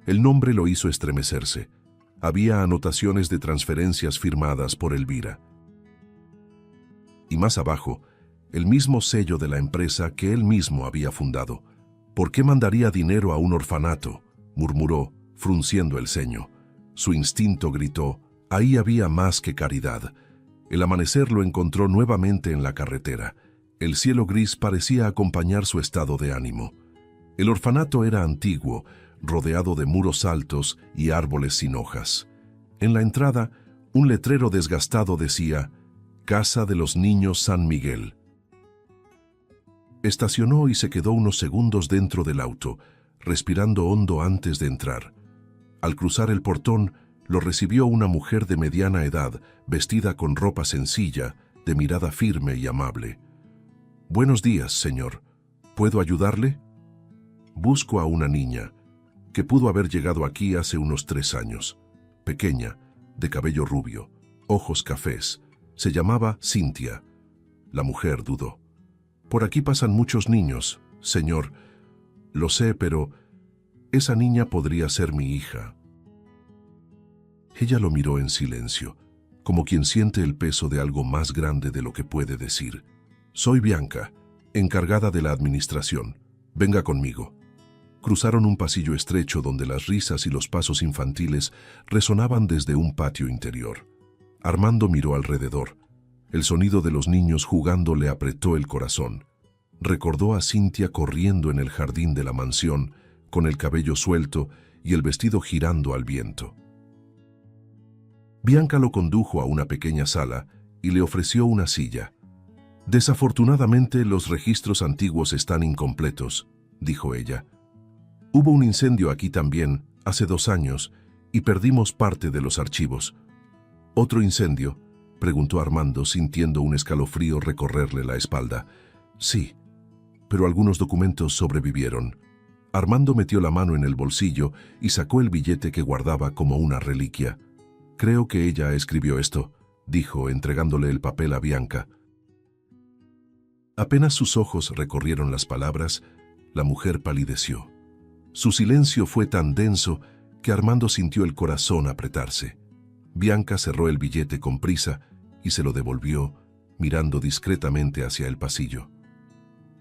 El nombre lo hizo estremecerse. Había anotaciones de transferencias firmadas por Elvira. Y más abajo, el mismo sello de la empresa que él mismo había fundado. ¿Por qué mandaría dinero a un orfanato?, murmuró, frunciendo el ceño. Su instinto gritó: ahí había más que caridad. El amanecer lo encontró nuevamente en la carretera. El cielo gris parecía acompañar su estado de ánimo. El orfanato era antiguo, rodeado de muros altos y árboles sin hojas. En la entrada, un letrero desgastado decía: Casa de los Niños San Miguel. Estacionó y se quedó unos segundos dentro del auto, respirando hondo antes de entrar. Al cruzar el portón, lo recibió una mujer de mediana edad, vestida con ropa sencilla, de mirada firme y amable. «Buenos días, señor. ¿Puedo ayudarle?» «Busco a una niña, que pudo haber llegado aquí hace unos 3 años. Pequeña, de cabello rubio, ojos cafés. Se llamaba Cintia». La mujer dudó. «Por aquí pasan muchos niños, señor. Lo sé, pero esa niña podría ser mi hija». Ella lo miró en silencio, como quien siente el peso de algo más grande de lo que puede decir. «Soy Bianca, encargada de la administración. Venga conmigo». Cruzaron un pasillo estrecho donde las risas y los pasos infantiles resonaban desde un patio interior. Armando miró alrededor. El sonido de los niños jugando le apretó el corazón. Recordó a Cintia corriendo en el jardín de la mansión, con el cabello suelto y el vestido girando al viento. Bianca lo condujo a una pequeña sala y le ofreció una silla. «Desafortunadamente, los registros antiguos están incompletos», dijo ella. «Hubo un incendio aquí también, hace 2 años, y perdimos parte de los archivos. Otro incendio, preguntó Armando, sintiendo un escalofrío recorrerle la espalda. Sí, pero algunos documentos sobrevivieron. Armando metió la mano en el bolsillo y sacó el billete que guardaba como una reliquia. Creo que ella escribió esto, dijo, entregándole el papel a Bianca. Apenas sus ojos recorrieron las palabras, la mujer palideció. Su silencio fue tan denso que Armando sintió el corazón apretarse. Bianca cerró el billete con prisa y se lo devolvió, mirando discretamente hacia el pasillo.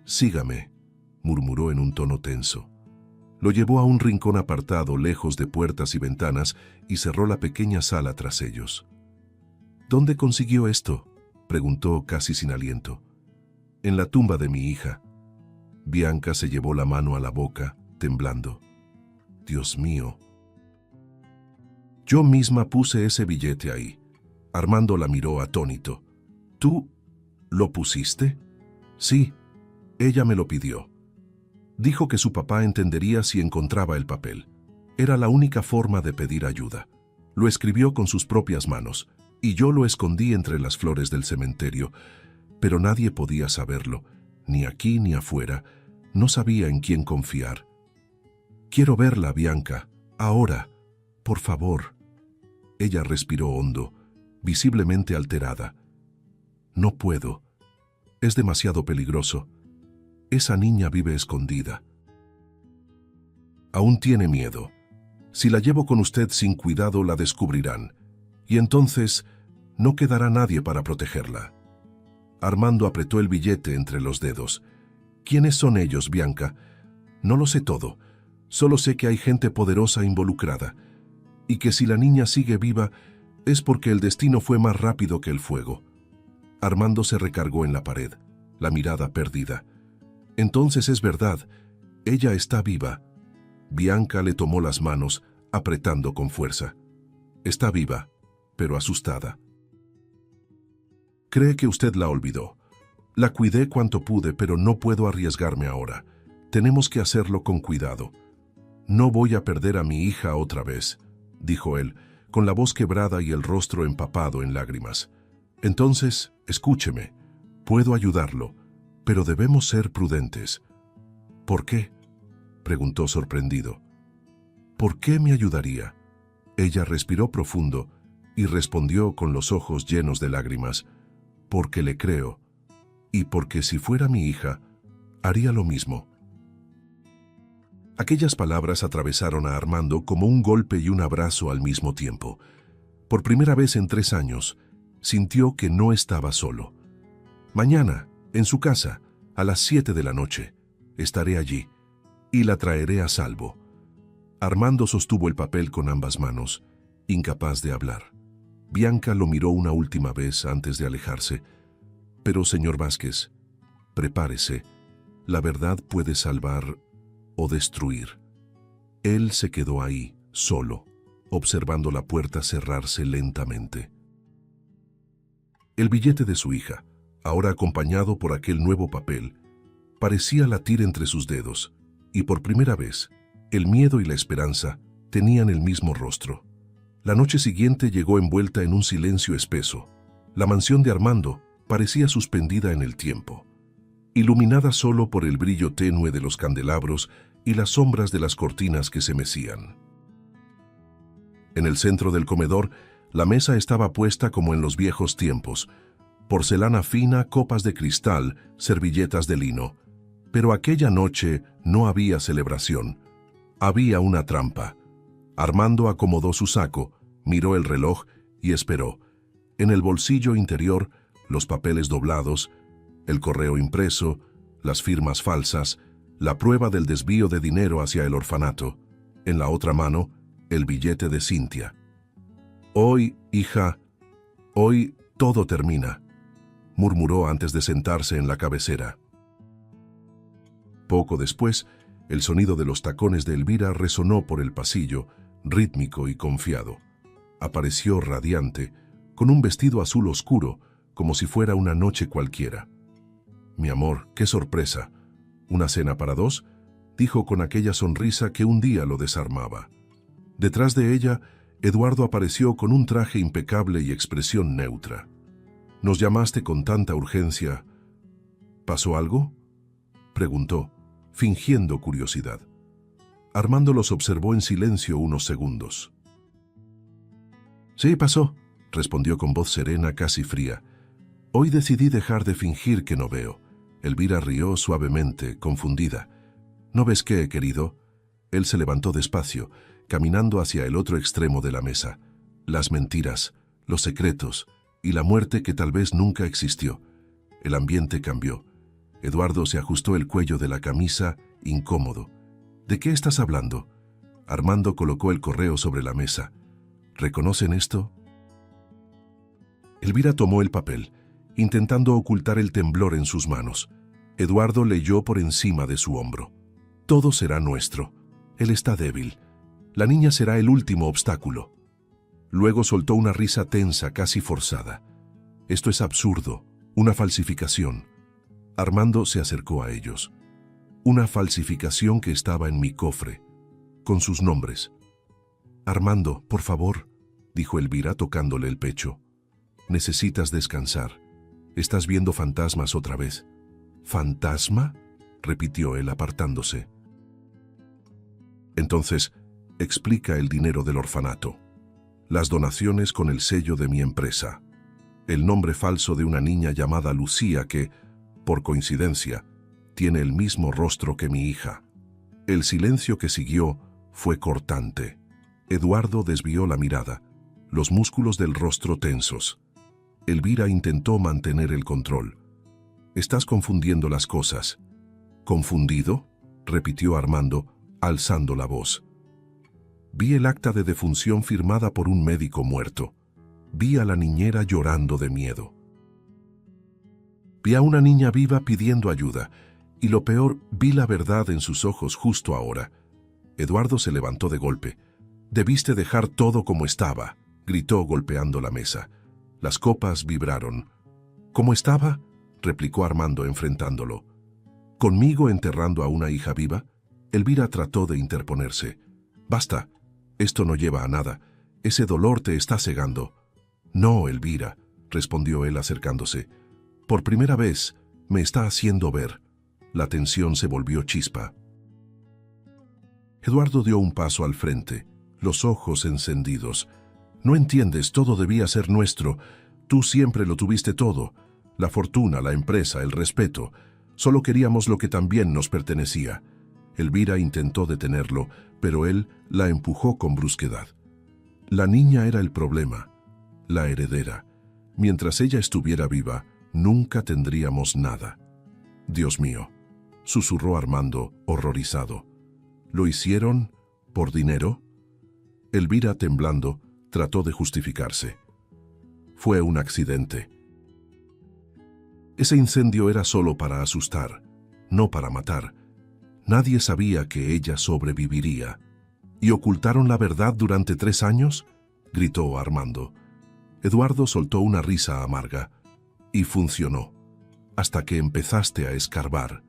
«Sígame», murmuró en un tono tenso. Lo llevó a un rincón apartado, lejos de puertas y ventanas, y cerró la pequeña sala tras ellos. «¿Dónde consiguió esto?», preguntó casi sin aliento. «En la tumba de mi hija». Bianca se llevó la mano a la boca, temblando. «Dios mío». «Yo misma puse ese billete ahí». Armando la miró atónito. «¿Tú lo pusiste?» «Sí, ella me lo pidió. Dijo que su papá entendería si encontraba el papel. Era la única forma de pedir ayuda. Lo escribió con sus propias manos, y yo lo escondí entre las flores del cementerio, pero nadie podía saberlo, ni aquí ni afuera. No sabía en quién confiar. Quiero verla, Bianca, ahora, por favor». Ella respiró hondo, visiblemente alterada. «No puedo. Es demasiado peligroso. Esa niña vive escondida. Aún tiene miedo. Si la llevo con usted sin cuidado, la descubrirán, y entonces no quedará nadie para protegerla». Armando apretó el billete entre los dedos. «¿Quiénes son ellos, Bianca?» «No lo sé todo. Solo sé que hay gente poderosa involucrada, y que si la niña sigue viva es porque el destino fue más rápido que el fuego». Armando se recargó en la pared, la mirada perdida. «Entonces es verdad, ella está viva». Bianca le tomó las manos, apretando con fuerza. «Está viva, pero asustada. Cree que usted la olvidó. La cuidé cuanto pude, pero no puedo arriesgarme ahora. Tenemos que hacerlo con cuidado. No voy a perder a mi hija otra vez», dijo él, con la voz quebrada y el rostro empapado en lágrimas. «Entonces, escúcheme. Puedo ayudarlo, pero debemos ser prudentes». «¿Por qué?», preguntó sorprendido. «¿Por qué me ayudaría?». Ella respiró profundo y respondió con los ojos llenos de lágrimas. «Porque le creo, y porque si fuera mi hija, haría lo mismo». Aquellas palabras atravesaron a Armando como un golpe y un abrazo al mismo tiempo. Por primera vez en 3 años, sintió que no estaba solo. «Mañana, en su casa, a las 7 de la noche, estaré allí, y la traeré a salvo». Armando sostuvo el papel con ambas manos, incapaz de hablar. Bianca lo miró una última vez antes de alejarse. «Pero, señor Vázquez, prepárese. La verdad puede salvar o destruir». Él se quedó ahí, solo, observando la puerta cerrarse lentamente. El billete de su hija, ahora acompañado por aquel nuevo papel, parecía latir entre sus dedos, y por primera vez, el miedo y la esperanza tenían el mismo rostro. La noche siguiente llegó envuelta en un silencio espeso. La mansión de Armando parecía suspendida en el tiempo, iluminada solo por el brillo tenue de los candelabros y las sombras de las cortinas que se mecían. En el centro del comedor, la mesa estaba puesta como en los viejos tiempos: porcelana fina, copas de cristal, servilletas de lino. Pero aquella noche no había celebración. Había una trampa. Armando acomodó su saco, miró el reloj y esperó. En el bolsillo interior, los papeles doblados, el correo impreso, las firmas falsas, la prueba del desvío de dinero hacia el orfanato. En la otra mano, el billete de Cintia. «Hoy, hija, hoy todo termina», murmuró antes de sentarse en la cabecera. Poco después, el sonido de los tacones de Elvira resonó por el pasillo, rítmico y confiado. Apareció radiante, con un vestido azul oscuro, como si fuera una noche cualquiera. «Mi amor, qué sorpresa. ¿Una cena para 2?», dijo con aquella sonrisa que un día lo desarmaba. Detrás de ella, Eduardo apareció con un traje impecable y expresión neutra. Nos llamaste con tanta urgencia. ¿Pasó algo?, preguntó, fingiendo curiosidad. Armando los observó en silencio unos segundos. Sí, pasó, respondió con voz serena, casi fría. Hoy decidí dejar de fingir que no veo. Elvira rió suavemente, confundida. ¿No ves qué, querido? Él se levantó despacio, caminando hacia el otro extremo de la mesa. Las mentiras, los secretos y la muerte que tal vez nunca existió. El ambiente cambió. Eduardo se ajustó el cuello de la camisa, incómodo. ¿De qué estás hablando? Armando colocó el correo sobre la mesa. ¿Reconocen esto? Elvira tomó el papel, intentando ocultar el temblor en sus manos. Eduardo leyó por encima de su hombro. Todo será nuestro. Él está débil. La niña será el último obstáculo. Luego soltó una risa tensa, casi forzada. Esto es absurdo, una falsificación. Armando se acercó a ellos. Una falsificación que estaba en mi cofre, con sus nombres. Armando, por favor, dijo Elvira tocándole el pecho. Necesitas descansar. Estás viendo fantasmas otra vez. ¿Fantasma?, repitió él apartándose. Entonces, explica el dinero del orfanato. Las donaciones con el sello de mi empresa. El nombre falso de una niña llamada Lucía que, por coincidencia, tiene el mismo rostro que mi hija. El silencio que siguió fue cortante. Eduardo desvió la mirada, los músculos del rostro tensos. Elvira intentó mantener el control. Estás confundiendo las cosas. ¿Confundido?, repitió Armando, alzando la voz. Vi el acta de defunción firmada por un médico muerto. Vi a la niñera llorando de miedo. Vi a una niña viva pidiendo ayuda, y lo peor, vi la verdad en sus ojos justo ahora. Eduardo se levantó de golpe. «Debiste dejar todo como estaba», gritó golpeando la mesa. Las copas vibraron. «¿Cómo estaba?», replicó Armando enfrentándolo. «¿Conmigo enterrando a una hija viva?». Elvira trató de interponerse. «Basta, esto no lleva a nada. Ese dolor te está cegando». «No, Elvira», respondió él acercándose. «Por primera vez me está haciendo ver». La tensión se volvió chispa. Eduardo dio un paso al frente, los ojos encendidos. «No entiendes, todo debía ser nuestro. Tú siempre lo tuviste todo. La fortuna, la empresa, el respeto. Solo queríamos lo que también nos pertenecía». Elvira intentó detenerlo, pero él la empujó con brusquedad. La niña era el problema, la heredera. Mientras ella estuviera viva, nunca tendríamos nada. «Dios mío», susurró Armando, horrorizado. «¿Lo hicieron por dinero?». Elvira, temblando, trató de justificarse. «Fue un accidente. Ese incendio era solo para asustar, no para matar. Nadie sabía que ella sobreviviría». «¿Y ocultaron la verdad durante 3 años?», gritó Armando. Eduardo soltó una risa amarga. «Y funcionó, hasta que empezaste a escarbar».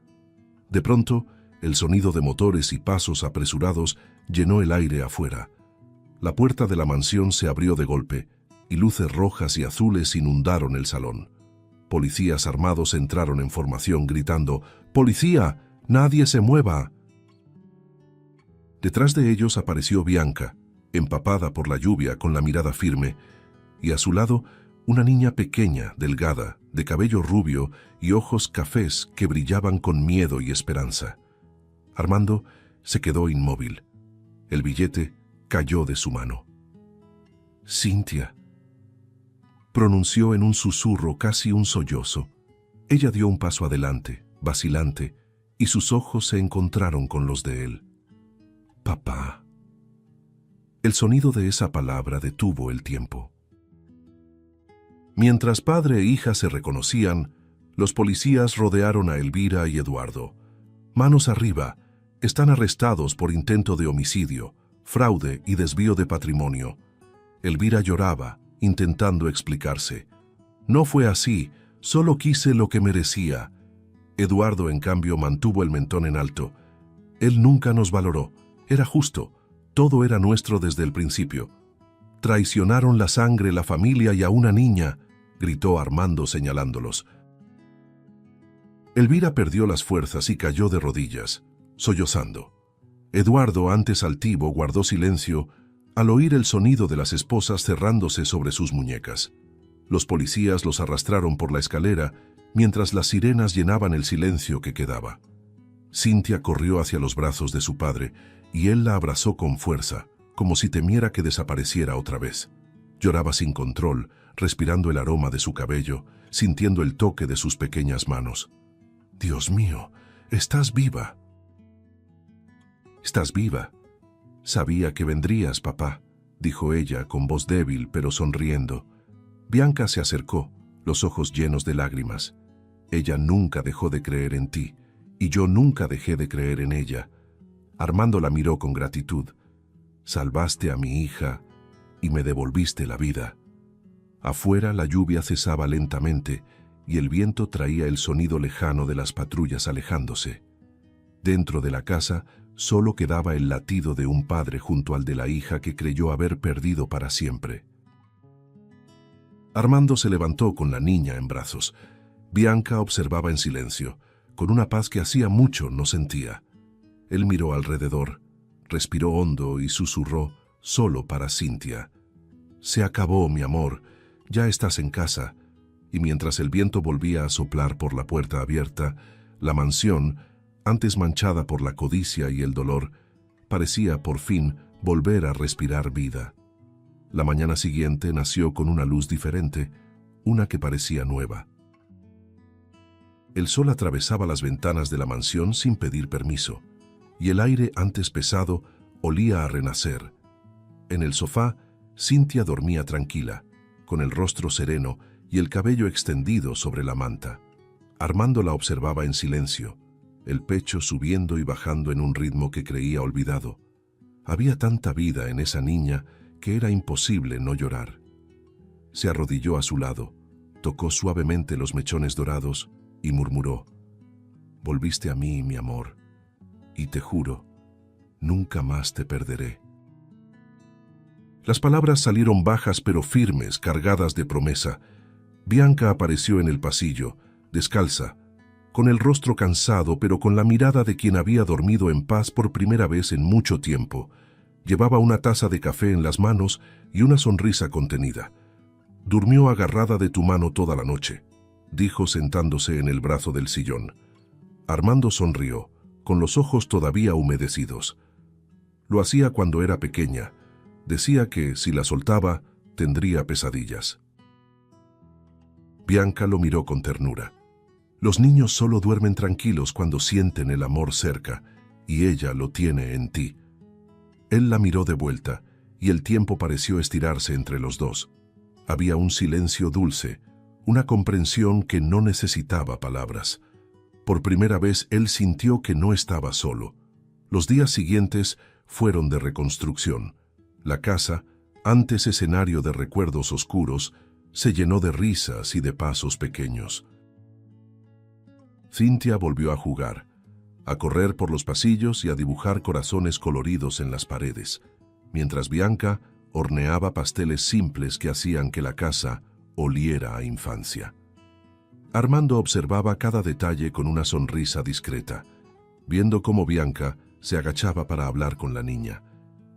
De pronto, el sonido de motores y pasos apresurados llenó el aire afuera. La puerta de la mansión se abrió de golpe, y luces rojas y azules inundaron el salón. Policías armados entraron en formación gritando: «¡Policía! ¡Nadie se mueva!». Detrás de ellos apareció Bianca, empapada por la lluvia con la mirada firme, y a su lado una niña pequeña, delgada, de cabello rubio y ojos cafés que brillaban con miedo y esperanza. Armando se quedó inmóvil. El billete cayó de su mano. «Cintia», pronunció en un susurro, casi un sollozo. Ella dio un paso adelante, vacilante, y sus ojos se encontraron con los de él. «Papá». El sonido de esa palabra detuvo el tiempo. Mientras padre e hija se reconocían, los policías rodearon a Elvira y Eduardo. «Manos arriba, están arrestados por intento de homicidio, fraude y desvío de patrimonio». Elvira lloraba, intentando explicarse. «No fue así, solo quise lo que merecía». Eduardo, en cambio, mantuvo el mentón en alto. «Él nunca nos valoró, era justo, todo era nuestro desde el principio. Traicionaron la sangre, la familia y a una niña». gritó Armando señalándolos. Elvira perdió las fuerzas y cayó de rodillas, sollozando. Eduardo, antes altivo, guardó silencio al oír el sonido de las esposas cerrándose sobre sus muñecas. Los policías los arrastraron por la escalera mientras las sirenas llenaban el silencio que quedaba. Cintia corrió hacia los brazos de su padre y él la abrazó con fuerza, como si temiera que desapareciera otra vez. Lloraba sin control, respirando el aroma de su cabello, sintiendo el toque de sus pequeñas manos. «Dios mío, estás viva». «Estás viva. Sabía que vendrías, papá», dijo ella con voz débil pero sonriendo. Bianca se acercó, los ojos llenos de lágrimas. «Ella nunca dejó de creer en ti, y yo nunca dejé de creer en ella». Armando la miró con gratitud. «Salvaste a mi hija y me devolviste la vida». Afuera la lluvia cesaba lentamente y el viento traía el sonido lejano de las patrullas alejándose. Dentro de la casa solo quedaba el latido de un padre junto al de la hija que creyó haber perdido para siempre. Armando se levantó con la niña en brazos. Bianca observaba en silencio, con una paz que hacía mucho no sentía. Él miró alrededor, respiró hondo y susurró, solo para Cintia: «Se acabó, mi amor, ya estás en casa». Y mientras el viento volvía a soplar por la puerta abierta, la mansión, antes manchada por la codicia y el dolor, parecía por fin volver a respirar vida. La mañana siguiente nació con una luz diferente, una que parecía nueva. El sol atravesaba las ventanas de la mansión sin pedir permiso, y el aire, antes pesado, olía a renacer. En el sofá, Cintia dormía tranquila, con el rostro sereno y el cabello extendido sobre la manta. Armando la observaba en silencio, el pecho subiendo y bajando en un ritmo que creía olvidado. Había tanta vida en esa niña que era imposible no llorar. Se arrodilló a su lado, tocó suavemente los mechones dorados y murmuró: «Volviste a mí, mi amor, y te juro, nunca más te perderé». Las palabras salieron bajas pero firmes, cargadas de promesa. Bianca apareció en el pasillo, descalza, con el rostro cansado pero con la mirada de quien había dormido en paz por primera vez en mucho tiempo. Llevaba una taza de café en las manos y una sonrisa contenida. «Durmió agarrada de tu mano toda la noche», dijo sentándose en el brazo del sillón. Armando sonrió, con los ojos todavía humedecidos. Lo hacía cuando era pequeña. Decía que, si la soltaba, tendría pesadillas. Bianca lo miró con ternura. Los niños solo duermen tranquilos cuando sienten el amor cerca, y ella lo tiene en ti. Él la miró de vuelta, y el tiempo pareció estirarse entre los dos. Había un silencio dulce, una comprensión que no necesitaba palabras. Por primera vez él sintió que no estaba solo. Los días siguientes fueron de reconstrucción. La casa, antes escenario de recuerdos oscuros, se llenó de risas y de pasos pequeños. Cintia volvió a jugar, a correr por los pasillos y a dibujar corazones coloridos en las paredes, mientras Bianca horneaba pasteles simples que hacían que la casa oliera a infancia. Armando observaba cada detalle con una sonrisa discreta, viendo cómo Bianca se agachaba para hablar con la niña,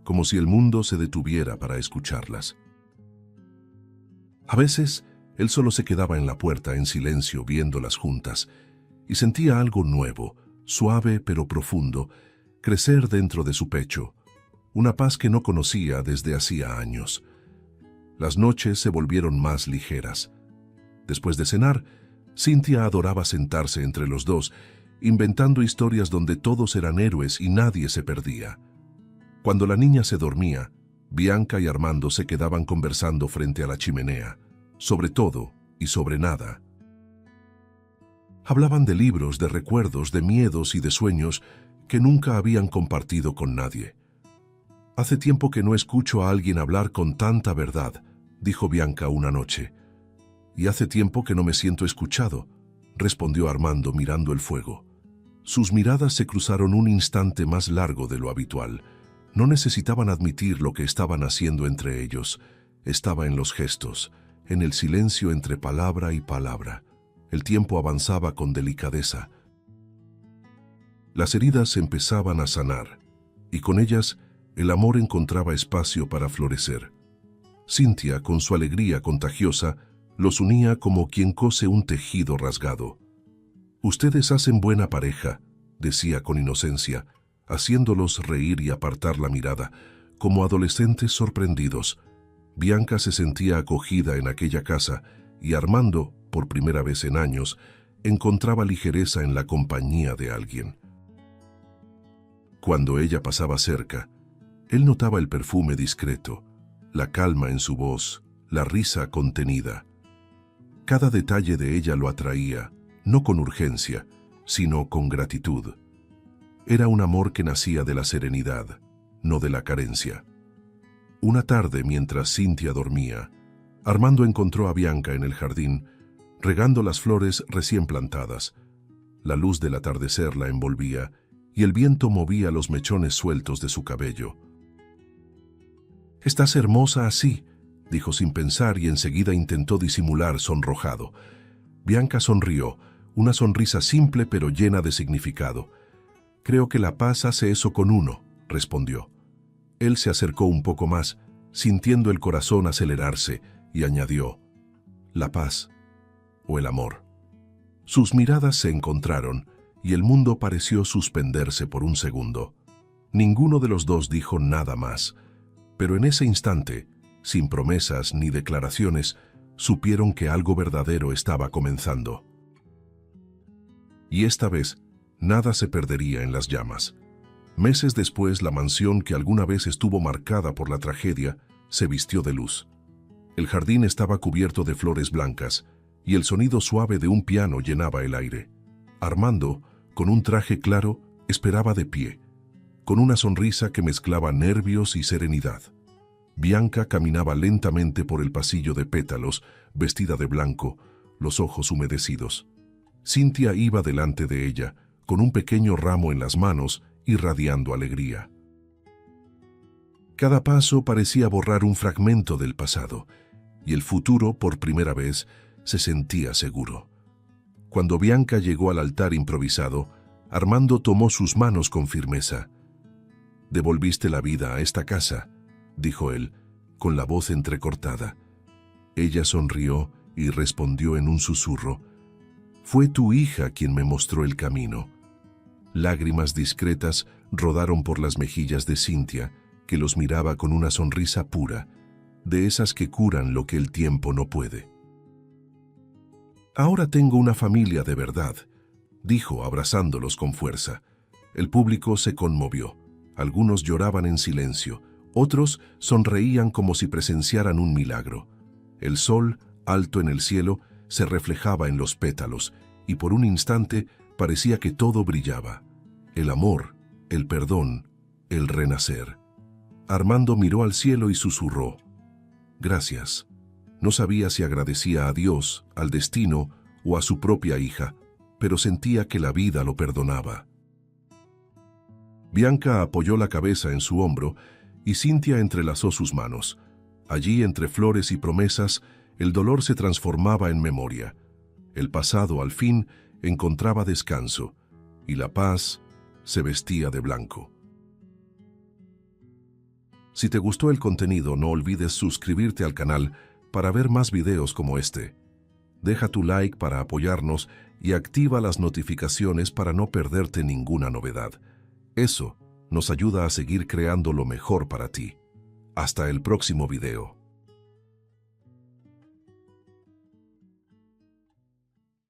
como si el mundo se detuviera para escucharlas. A veces, él solo se quedaba en la puerta en silencio viéndolas juntas, y sentía algo nuevo, suave pero profundo, crecer dentro de su pecho, una paz que no conocía desde hacía años. Las noches se volvieron más ligeras. Después de cenar, Cintia adoraba sentarse entre los dos, inventando historias donde todos eran héroes y nadie se perdía. Cuando la niña se dormía, Bianca y Armando se quedaban conversando frente a la chimenea, sobre todo y sobre nada. Hablaban de libros, de recuerdos, de miedos y de sueños que nunca habían compartido con nadie. «Hace tiempo que no escucho a alguien hablar con tanta verdad», dijo Bianca una noche. «Y hace tiempo que no me siento escuchado», respondió Armando mirando el fuego. Sus miradas se cruzaron un instante más largo de lo habitual. No necesitaban admitir lo que estaban haciendo entre ellos. Estaba en los gestos, en el silencio entre palabra y palabra. El tiempo avanzaba con delicadeza. Las heridas empezaban a sanar, y con ellas el amor encontraba espacio para florecer. Cintia, con su alegría contagiosa, los unía como quien cose un tejido rasgado. «Ustedes hacen buena pareja», decía con inocencia, haciéndolos reír y apartar la mirada, como adolescentes sorprendidos. Bianca se sentía acogida en aquella casa y Armando, por primera vez en años, encontraba ligereza en la compañía de alguien. Cuando ella pasaba cerca, él notaba el perfume discreto, la calma en su voz, la risa contenida. Cada detalle de ella lo atraía, no con urgencia, sino con gratitud. Era un amor que nacía de la serenidad, no de la carencia. Una tarde, mientras Cintia dormía, Armando encontró a Bianca en el jardín, regando las flores recién plantadas. La luz del atardecer la envolvía y el viento movía los mechones sueltos de su cabello. «Estás hermosa así», dijo sin pensar y enseguida intentó disimular sonrojado. Bianca sonrió, una sonrisa simple pero llena de significado. «Creo que la paz hace eso con uno», respondió. Él se acercó un poco más, sintiendo el corazón acelerarse, y añadió: «La paz o el amor». Sus miradas se encontraron y el mundo pareció suspenderse por un segundo. Ninguno de los dos dijo nada más, pero en ese instante, sin promesas ni declaraciones, supieron que algo verdadero estaba comenzando. Y esta vez, nada se perdería en las llamas. Meses después, la mansión que alguna vez estuvo marcada por la tragedia se vistió de luz. El jardín estaba cubierto de flores blancas y el sonido suave de un piano llenaba el aire. Armando, con un traje claro, esperaba de pie, con una sonrisa que mezclaba nervios y serenidad. Bianca caminaba lentamente por el pasillo de pétalos, vestida de blanco, los ojos humedecidos. Cintia iba delante de ella, con un pequeño ramo en las manos, irradiando alegría. Cada paso parecía borrar un fragmento del pasado, y el futuro, por primera vez, se sentía seguro. Cuando Bianca llegó al altar improvisado, Armando tomó sus manos con firmeza. «Devolviste la vida a esta casa», dijo él, con la voz entrecortada. Ella sonrió y respondió en un susurro: «Fue tu hija quien me mostró el camino». Lágrimas discretas rodaron por las mejillas de Cintia, que los miraba con una sonrisa pura, de esas que curan lo que el tiempo no puede. «Ahora tengo una familia de verdad», dijo abrazándolos con fuerza. El público se conmovió. Algunos lloraban en silencio, otros sonreían como si presenciaran un milagro. El sol, alto en el cielo, se reflejaba en los pétalos, y por un instante parecía que todo brillaba. El amor, el perdón, el renacer. Armando miró al cielo y susurró: «Gracias». No sabía si agradecía a Dios, al destino o a su propia hija, pero sentía que la vida lo perdonaba. Bianca apoyó la cabeza en su hombro y Cintia entrelazó sus manos. Allí, entre flores y promesas, el dolor se transformaba en memoria. El pasado, al fin, encontraba descanso, y la paz se vestía de blanco. Si te gustó el contenido, no olvides suscribirte al canal para ver más videos como este. Deja tu like para apoyarnos y activa las notificaciones para no perderte ninguna novedad. Eso nos ayuda a seguir creando lo mejor para ti. Hasta el próximo video.